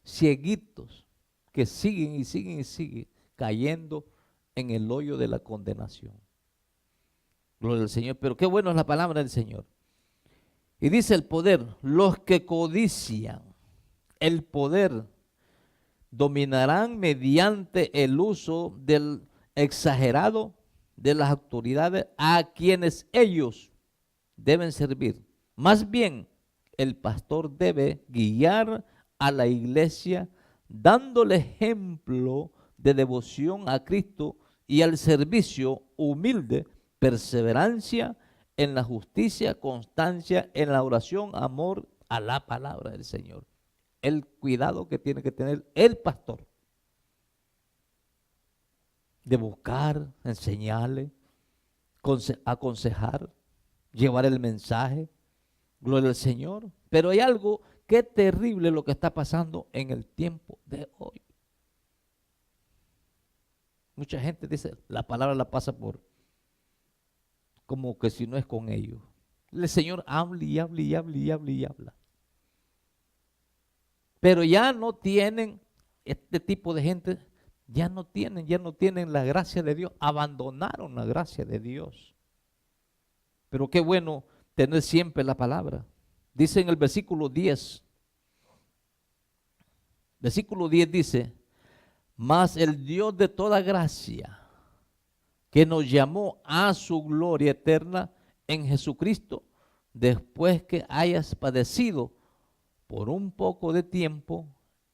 Cieguitos, que siguen y siguen y siguen cayendo en el hoyo de la condenación. Gloria al Señor, pero qué bueno es la palabra del Señor. Y dice el poder, los que codician el poder dominarán mediante el uso del exagerado de las autoridades a quienes ellos deben servir. Más bien, el pastor debe guiar a la iglesia dándole ejemplo de devoción a Cristo y al servicio humilde, perseverancia en la justicia, constancia en la oración, amor a la palabra del Señor. El cuidado que tiene que tener el pastor de buscar, enseñarle, aconsejar, llevar el mensaje, gloria al Señor. Pero hay algo que es terrible lo que está pasando en el tiempo de hoy. Mucha gente dice, la palabra la pasa por como que si no es con ellos. El Señor habla y habla y habla y habla y habla. Pero ya no tienen, este tipo de gente, ya no tienen la gracia de Dios, abandonaron la gracia de Dios. Pero qué bueno tener siempre la palabra. Dice en el versículo 10 dice, mas el Dios de toda gracia, que nos llamó a su gloria eterna en Jesucristo, después que hayas padecido por un poco de tiempo,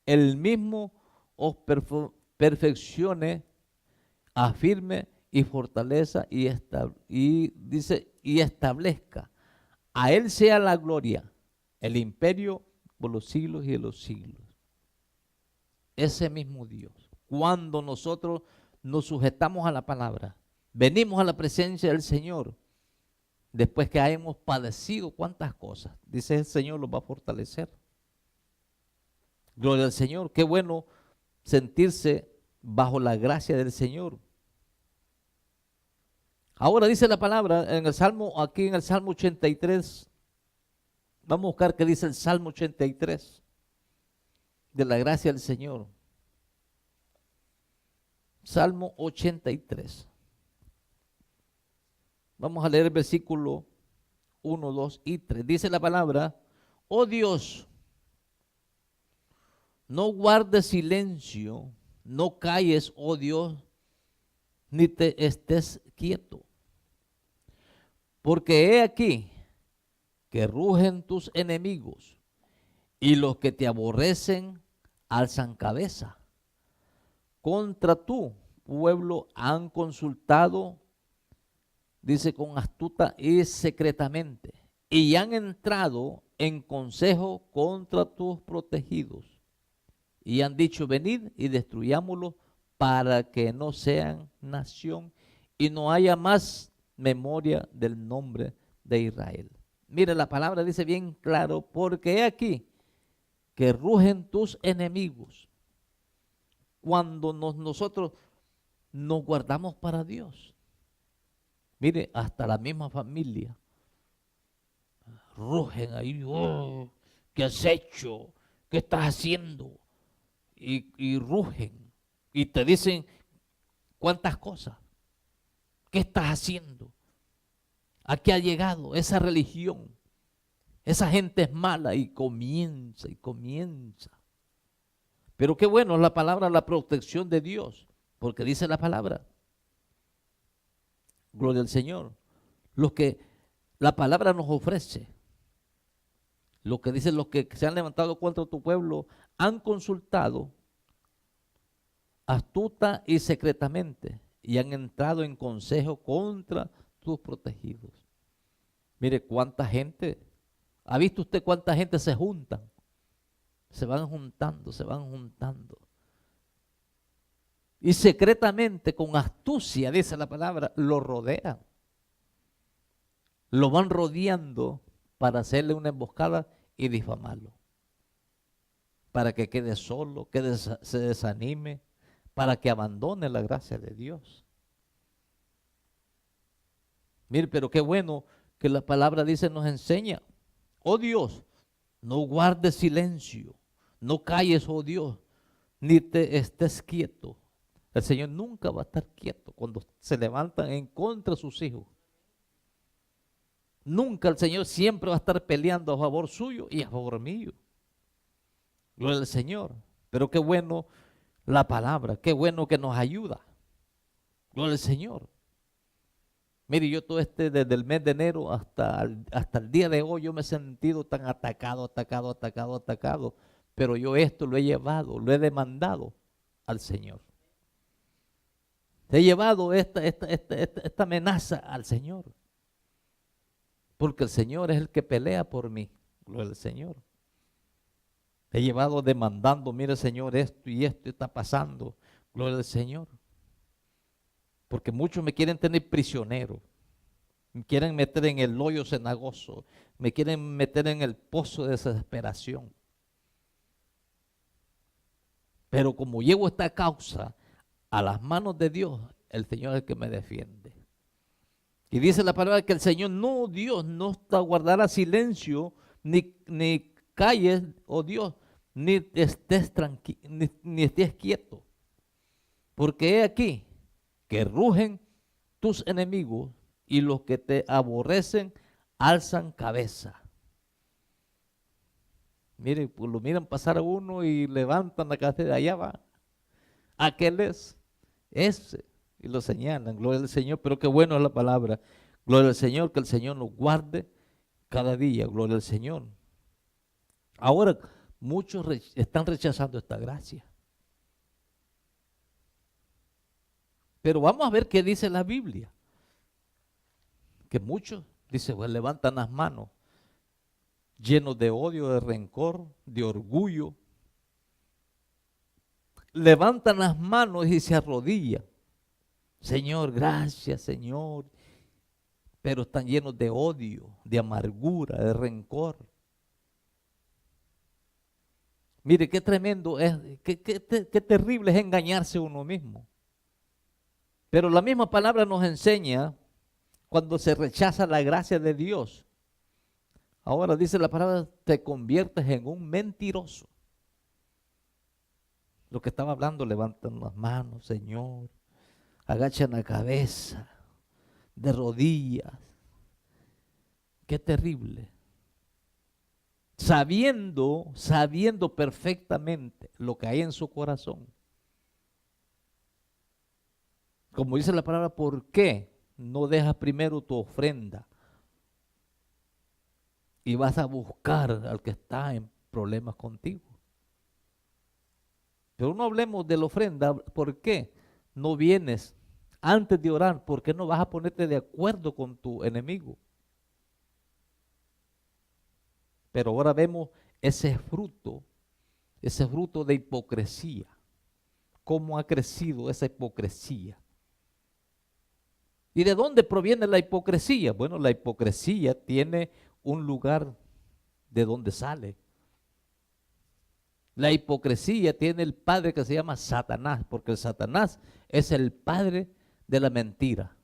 el mismo os perfeccione, afirme y fortaleza y dice y establezca. A él sea la gloria, el imperio por los siglos y de los siglos. Ese mismo Dios, cuando nosotros nos sujetamos a la palabra, venimos a la presencia del Señor, después que hayamos padecido cuántas cosas, dice el Señor, los va a fortalecer. Gloria al Señor, qué bueno sentirse bajo la gracia del Señor. Ahora dice la palabra en el Salmo, aquí en el Salmo 83, vamos a buscar qué dice el Salmo 83, de la gracia del Señor. Salmo 83. Vamos a leer el versículo 1, 2 y 3. Dice la palabra, oh Dios, no guardes silencio, no calles, oh Dios, ni te estés quieto. Porque he aquí que rugen tus enemigos y los que te aborrecen alzan cabeza. Contra tu pueblo han consultado, dice, con astuta y secretamente, y han entrado en consejo contra tus protegidos. Y han dicho, venid y destruyámoslos para que no sean nación y no haya más memoria del nombre de Israel. Mire, la palabra dice bien claro, porque he aquí que rugen tus enemigos cuando nosotros nos guardamos para Dios. Mire, hasta la misma familia rugen ahí, oh, ¿qué has hecho? ¿Qué estás haciendo? Y rugen y te dicen cuántas cosas. ¿Qué estás haciendo? ¿A qué ha llegado esa religión? Esa gente es mala y comienza y comienza. Pero qué bueno es la palabra, la protección de Dios, porque dice la palabra, gloria al Señor, lo que la palabra nos ofrece, lo que dicen los que se han levantado contra tu pueblo, han consultado astuta y secretamente y han entrado en consejo contra tus protegidos. Mire cuánta gente, ¿ha visto usted cuánta gente se juntan? Se van juntando, se van juntando. Y secretamente, con astucia, dice la palabra, lo rodean. Lo van rodeando para hacerle una emboscada y difamarlo. Para que quede solo, que se desanime, para que abandone la gracia de Dios. Mire, pero qué bueno que la palabra dice, nos enseña, oh Dios, no guardes silencio, no calles, oh Dios, ni te estés quieto. El Señor nunca va a estar quieto cuando se levantan en contra de sus hijos. Nunca el Señor siempre va a estar peleando a favor suyo y a favor mío. Gloria al Señor. Pero qué bueno la palabra, qué bueno que nos ayuda. Gloria al Señor. Mire, yo todo desde el mes de enero hasta el día de hoy, yo me he sentido tan atacado. Pero yo esto lo he llevado, lo he demandado al Señor. He llevado esta amenaza al Señor. Porque el Señor es el que pelea por mí. Gloria al Señor. He llevado demandando, mire Señor, esto y esto está pasando. Gloria al Señor. Porque muchos me quieren tener prisionero. Me quieren meter en el hoyo cenagoso. Me quieren meter en el pozo de desesperación. Pero como llevo esta causa a las manos de Dios, el Señor es el que me defiende. Y dice la palabra que el Señor, no, Dios, no te guardará silencio, ni calles, oh Dios, ni estés tranquilo, ni estés quieto. Porque he aquí que rugen tus enemigos y los que te aborrecen alzan cabeza. Mire, pues lo miran pasar a uno y levantan la cabeza de allá va. Aquel es ese. Y lo señalan, gloria al Señor, pero qué bueno es la palabra. Gloria al Señor, que el Señor nos guarde cada día, gloria al Señor. Ahora, muchos están rechazando esta gracia. Pero vamos a ver qué dice la Biblia. Que muchos, dice, pues, levantan las manos, llenos de odio, de rencor, de orgullo. Levantan las manos y se arrodillan. Señor, gracias, Señor. Pero están llenos de odio, de amargura, de rencor. Mire, qué tremendo es, qué terrible es engañarse uno mismo. Pero la misma palabra nos enseña cuando se rechaza la gracia de Dios. Ahora dice la palabra, te conviertes en un mentiroso. Lo que estaba hablando, levantan las manos, Señor, agachan la cabeza, de rodillas. Qué terrible. Sabiendo perfectamente lo que hay en su corazón. Como dice la palabra, ¿por qué no dejas primero tu ofrenda y vas a buscar al que está en problemas contigo? Pero no hablemos de la ofrenda. ¿Por qué no vienes antes de orar? ¿Por qué no vas a ponerte de acuerdo con tu enemigo? Pero ahora vemos ese fruto de hipocresía. ¿Cómo ha crecido esa hipocresía? ¿Y de dónde proviene la hipocresía? Bueno, la hipocresía tiene un lugar de donde sale. La hipocresía tiene el padre que se llama Satanás, porque el Satanás es el padre de la mentira.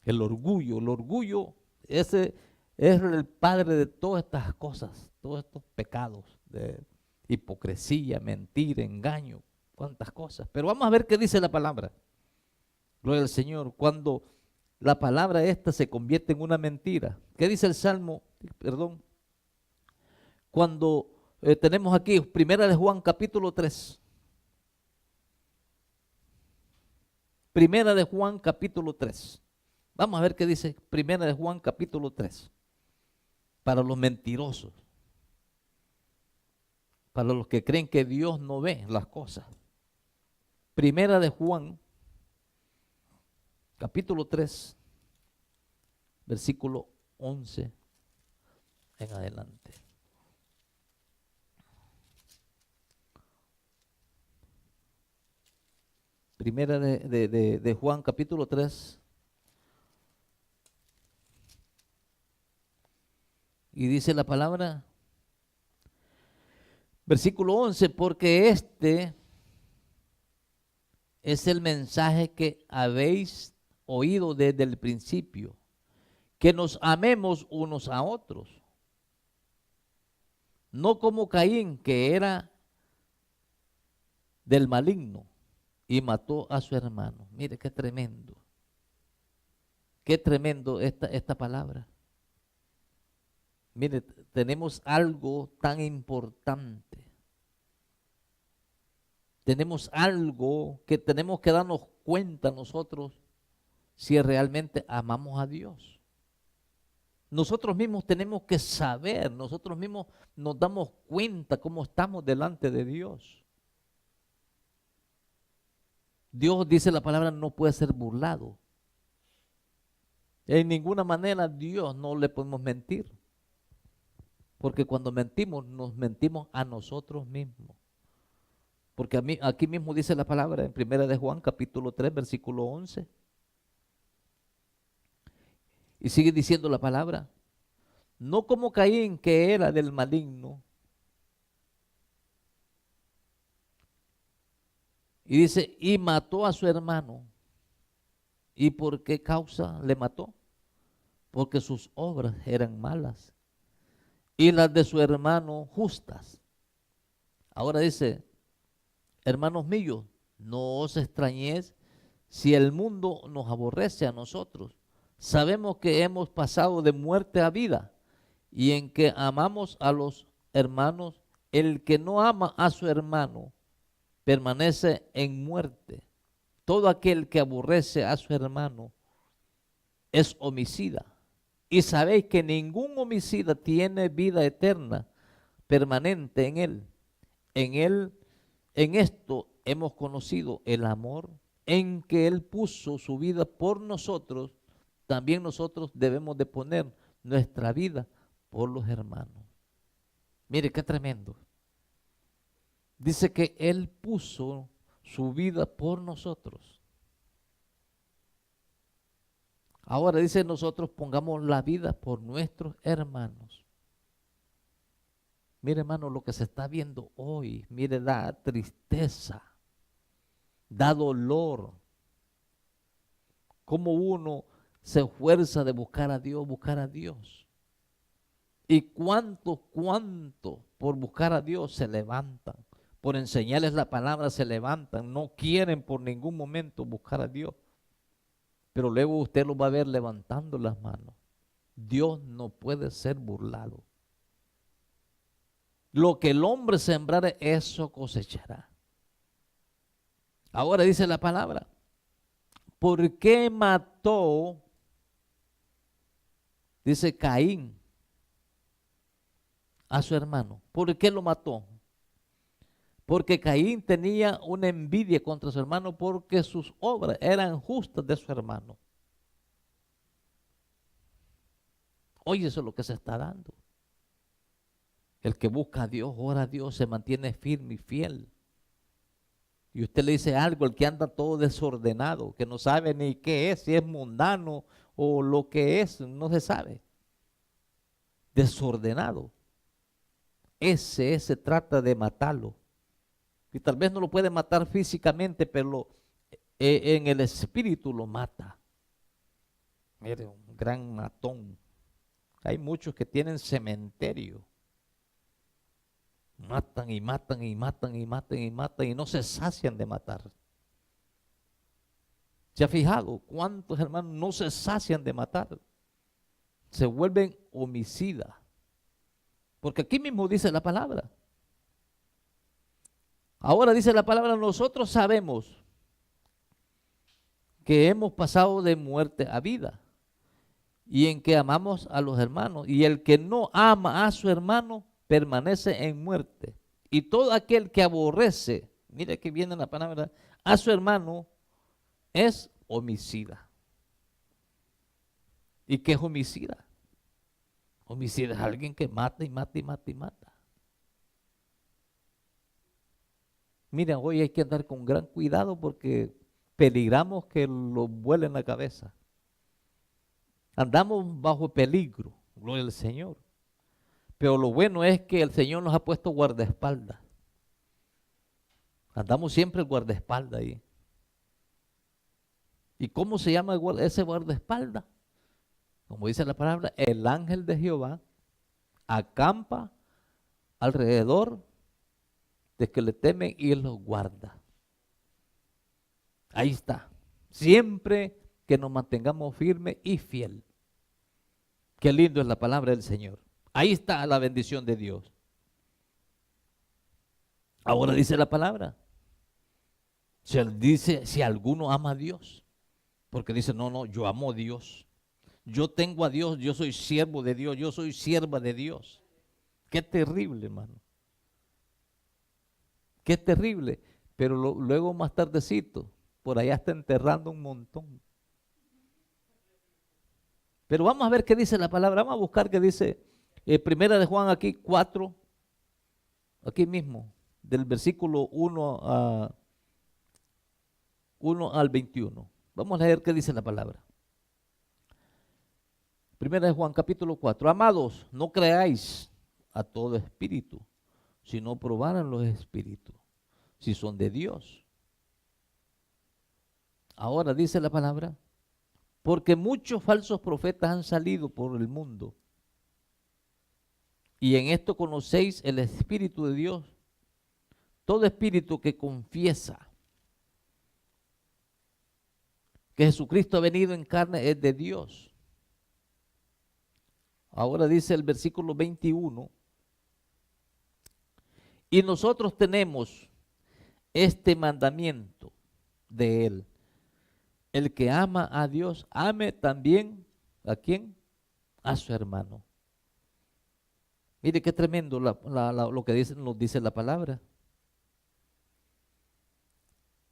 El orgullo, ese es el padre de todas estas cosas, todos estos pecados de hipocresía, mentira, engaño, cuántas cosas. Pero vamos a ver qué dice la palabra. Gloria al Señor. Cuando la palabra esta se convierte en una mentira. ¿Qué dice el Salmo? Perdón. Cuando tenemos aquí, Primera de Juan capítulo 3. Primera de Juan capítulo 3. Vamos a ver qué dice Primera de Juan capítulo 3. Para los mentirosos. Para los que creen que Dios no ve las cosas. Primera de Juan capítulo 3. Versículo 11 en adelante. Primera de Juan capítulo 3. Y dice la palabra, versículo 11, porque este es el mensaje que habéis oído desde el principio, que nos amemos unos a otros. No como Caín, que era del maligno y mató a su hermano. Mire qué tremendo esta palabra. Mire, tenemos algo tan importante. Tenemos algo que tenemos que darnos cuenta nosotros si realmente amamos a Dios. Nosotros mismos tenemos que saber, nosotros mismos nos damos cuenta cómo estamos delante de Dios. Dios, dice la palabra, no puede ser burlado. En ninguna manera a Dios no le podemos mentir. Porque cuando mentimos, nos mentimos a nosotros mismos. Porque aquí mismo dice la palabra en Primera de Juan, capítulo 3, versículo 11. Y sigue diciendo la palabra. No como Caín, que era del maligno. Y dice, y mató a su hermano. ¿Y por qué causa le mató? Porque sus obras eran malas y las de su hermano justas. Ahora dice, hermanos míos, no os extrañéis si el mundo nos aborrece a nosotros. Sabemos que hemos pasado de muerte a vida y en que amamos a los hermanos. El que no ama a su hermano permanece en muerte. Todo aquel que aborrece a su hermano es homicida. Y sabéis que ningún homicida tiene vida eterna permanente en él. En esto hemos conocido el amor en que Él puso su vida por nosotros. También nosotros debemos de poner nuestra vida por los hermanos. Mire qué tremendo. Dice que Él puso su vida por nosotros. Ahora dice nosotros pongamos la vida por nuestros hermanos. Mire, hermano, lo que se está viendo hoy, mire, da tristeza, da dolor. Cómo uno se esfuerza de buscar a Dios. Y cuánto por buscar a Dios se levantan, por enseñarles la palabra se levantan, no quieren por ningún momento buscar a Dios. Pero luego usted lo va a ver levantando las manos. Dios no puede ser burlado. Lo que el hombre sembrare, eso cosechará. Ahora dice la palabra, ¿por qué mató, dice Caín, a su hermano? ¿Por qué lo mató? Porque Caín tenía una envidia contra su hermano porque sus obras eran justas de su hermano. Hoy eso es lo que se está dando. El que busca a Dios, ora a Dios, se mantiene firme y fiel. Y usted le dice algo, el que anda todo desordenado, que no sabe ni qué es, si es mundano o lo que es, no se sabe. Desordenado. Ese se trata de matarlo. Y tal vez no lo puede matar físicamente, pero en el espíritu lo mata. Mire, un gran matón. Hay muchos que tienen cementerio. Matan y matan y matan y matan y matan y no se sacian de matar. ¿Se ha fijado cuántos hermanos no se sacian de matar? Se vuelven homicidas. Porque aquí mismo dice la palabra. Ahora dice la palabra, nosotros sabemos que hemos pasado de muerte a vida y en que amamos a los hermanos. Y el que no ama a su hermano permanece en muerte. Y todo aquel que aborrece, mire que viene la palabra, a su hermano es homicida. ¿Y qué es homicida? Homicida es alguien que mata y mata y mata y mata. Mira, hoy hay que andar con gran cuidado porque peligramos que lo vuelen la cabeza. Andamos bajo peligro, gloria al Señor. Pero lo bueno es que el Señor nos ha puesto guardaespaldas. Andamos siempre el guardaespaldas ahí. ¿Y cómo se llama ese guardaespaldas? Como dice la palabra, el ángel de Jehová acampa alrededor de que le temen y él los guarda. Ahí está. Siempre que nos mantengamos firmes y fiel. Qué lindo es la palabra del Señor. Ahí está la bendición de Dios. Ahora dice la palabra. Dice si alguno ama a Dios. Porque dice, no, yo amo a Dios. Yo tengo a Dios, yo soy siervo de Dios, yo soy sierva de Dios. Qué terrible, hermano. Qué terrible. Pero luego más tardecito, por allá está enterrando un montón. Pero vamos a ver qué dice la palabra. Vamos a buscar qué dice Primera de Juan aquí 4, aquí mismo, del versículo 1 al 21. Vamos a leer qué dice la palabra. Primera de Juan capítulo 4. Amados, no creáis a todo espíritu, sino probaran los espíritus, si son de Dios. Ahora dice la palabra, porque muchos falsos profetas han salido por el mundo. Y en esto conocéis el Espíritu de Dios. Todo espíritu que confiesa que Jesucristo ha venido en carne es de Dios. Ahora dice el versículo 21. Y nosotros tenemos este mandamiento de Él. El que ama a Dios, ame también, ¿a quién? A su hermano. Mire qué tremendo lo que nos dice la palabra.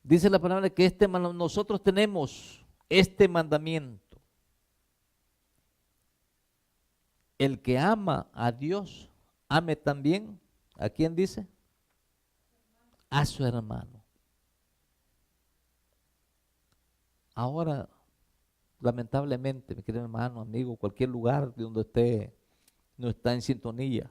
Dice la palabra que nosotros tenemos este mandamiento. El que ama a Dios, ame también, ¿a quién dice? A su hermano. Ahora, lamentablemente, mi querido hermano, amigo, cualquier lugar de donde usted no está en sintonía,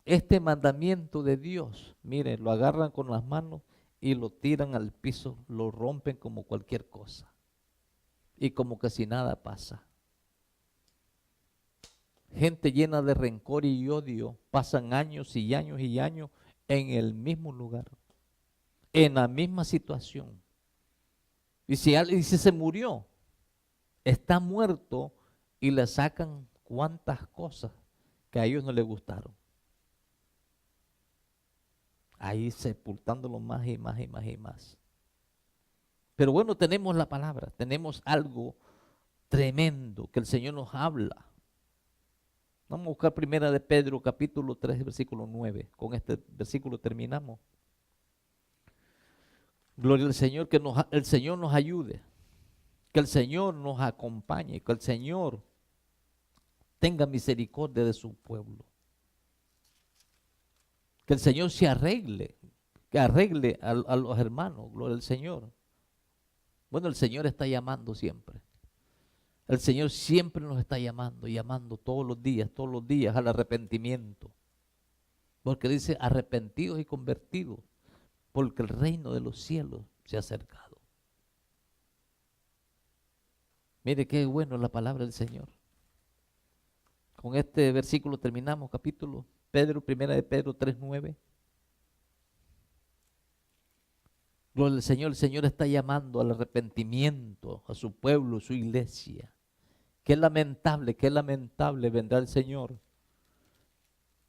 este mandamiento de Dios, mire, lo agarran con las manos y lo tiran al piso, lo rompen como cualquier cosa y como que si nada pasa. Gente llena de rencor y odio, pasan años y años y años en el mismo lugar, en la misma situación. Y si se murió, está muerto y le sacan cuantas cosas que a ellos no les gustaron. Ahí sepultándolo más y más y más y más. Pero bueno, tenemos la palabra, tenemos algo tremendo que el Señor nos habla. Vamos a buscar primera de Pedro, capítulo 3, versículo 9. Con este versículo terminamos. Gloria al Señor, que el Señor nos ayude, que el Señor nos acompañe, que el Señor tenga misericordia de su pueblo. Que el Señor se arregle, que arregle a los hermanos, gloria al Señor. Bueno, el Señor está llamando siempre. El Señor siempre nos está llamando, llamando todos los días al arrepentimiento. Porque dice arrepentidos y convertidos, porque el reino de los cielos se ha acercado. Mire qué bueno es la palabra del Señor. Con este versículo terminamos, capítulo primera de Pedro 3:9. Gloria al Señor, el Señor está llamando al arrepentimiento a su pueblo, su iglesia. Qué lamentable vendrá el Señor.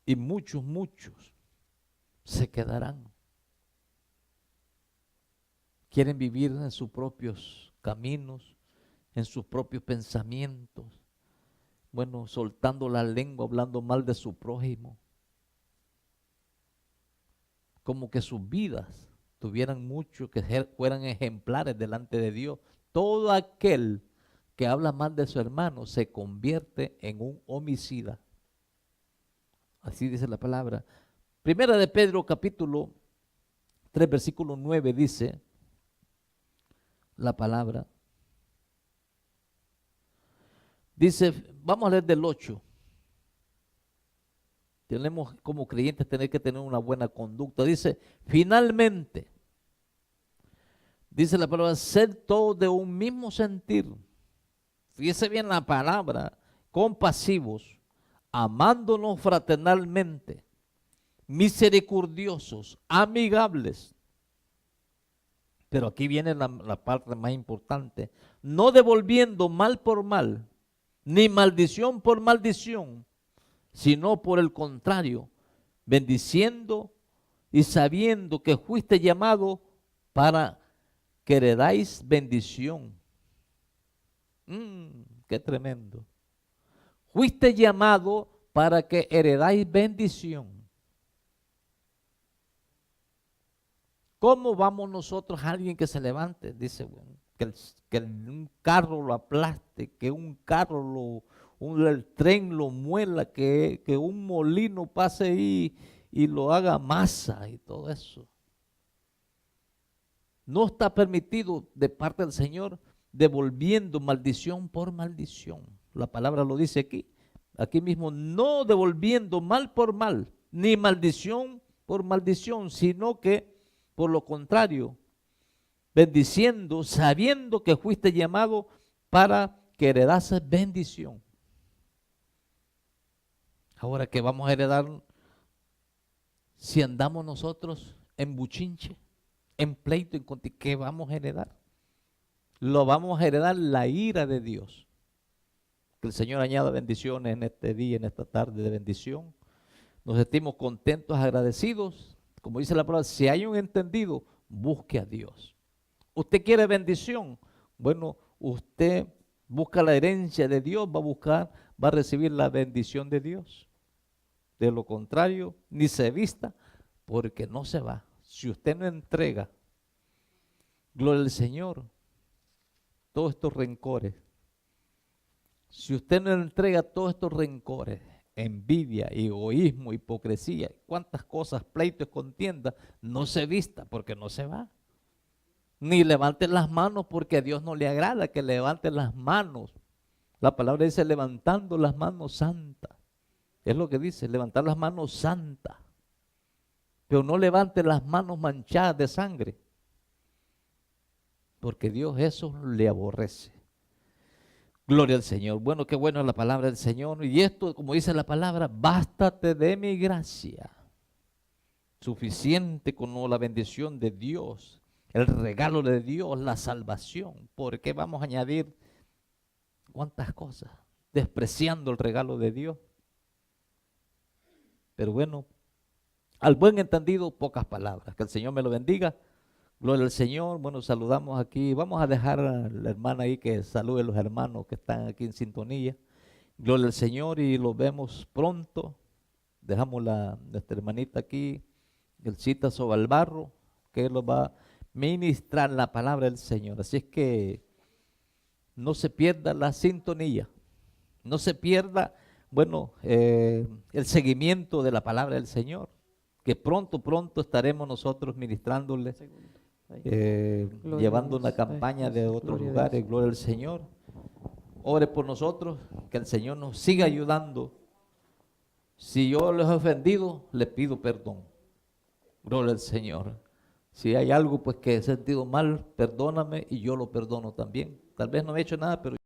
Y muchos se quedarán. Quieren vivir en sus propios caminos, en sus propios pensamientos. Bueno, soltando la lengua, hablando mal de su prójimo. Como que sus vidas tuvieran mucho, que fueran ejemplares delante de Dios. Todo aquel que habla mal de su hermano se convierte en un homicida. Así dice la palabra. Primera de Pedro, capítulo 3, versículo 9, dice la palabra. Dice, vamos a leer del 8. Tenemos como creyentes que tener una buena conducta. Dice, finalmente, dice la palabra, ser todos de un mismo sentir. Fíjese bien la palabra, compasivos, amándonos fraternalmente, misericordiosos, amigables. Pero aquí viene la parte más importante, no devolviendo mal por mal, ni maldición por maldición, sino por el contrario, bendiciendo y sabiendo que fuiste llamado para que heredáis bendición. Qué tremendo. Fuiste llamado para que heredáis bendición. ¿Cómo vamos nosotros a alguien que se levante? Dice, bueno, que un carro lo aplaste, que un carro el tren lo muela, que un molino pase ahí y lo haga masa y todo eso. No está permitido de parte del Señor devolviendo maldición por maldición. La palabra lo dice aquí mismo, no devolviendo mal por mal, ni maldición por maldición, sino que por lo contrario, bendiciendo, sabiendo que fuiste llamado para que heredases bendición. Ahora, ¿qué vamos a heredar si andamos nosotros en buchinche, en pleito, ¿qué vamos a heredar? Lo vamos a heredar la ira de Dios. Que el Señor añada bendiciones en este día, en esta tarde de bendición. Nos sentimos contentos, agradecidos. Como dice la palabra, si hay un entendido, busque a Dios. ¿Usted quiere bendición? Bueno, usted busca la herencia de Dios, va a recibir la bendición de Dios. De lo contrario, ni se vista, porque no se va. Si usted no entrega, gloria al Señor, todos estos rencores, si usted no entrega todos estos rencores, envidia, egoísmo, hipocresía, cuántas cosas, pleitos, contiendas, no se vista porque no se va. Ni levante las manos porque a Dios no le agrada que levante las manos. La palabra dice levantando las manos santas. Es lo que dice, levantar las manos santas. Pero no levante las manos manchadas de sangre. Porque Dios eso le aborrece. Gloria al Señor. Bueno, qué bueno es la palabra del Señor. Y esto, como dice la palabra, bástate de mi gracia. Suficiente con la bendición de Dios, el regalo de Dios, la salvación. ¿Por qué vamos a añadir cuántas cosas? Despreciando el regalo de Dios. Pero bueno, al buen entendido, pocas palabras. Que el Señor me lo bendiga. Gloria al Señor. Bueno, saludamos aquí. Vamos a dejar a la hermana ahí que salude a los hermanos que están aquí en sintonía. Gloria al Señor y los vemos pronto. Dejamos nuestra hermanita aquí, Elcita Sobalbarro, que nos va a ministrar la palabra del Señor. Así es que no se pierda la sintonía, no se pierda, bueno, el seguimiento de la palabra del Señor, que pronto estaremos nosotros ministrándole, llevando una campaña de otros lugares. Gloria al Señor. Ore por nosotros, que el Señor nos siga ayudando. Si yo les he ofendido, les pido perdón. Gloria al Señor. Si hay algo pues que he sentido mal, perdóname y yo lo perdono también. Tal vez no he hecho nada, pero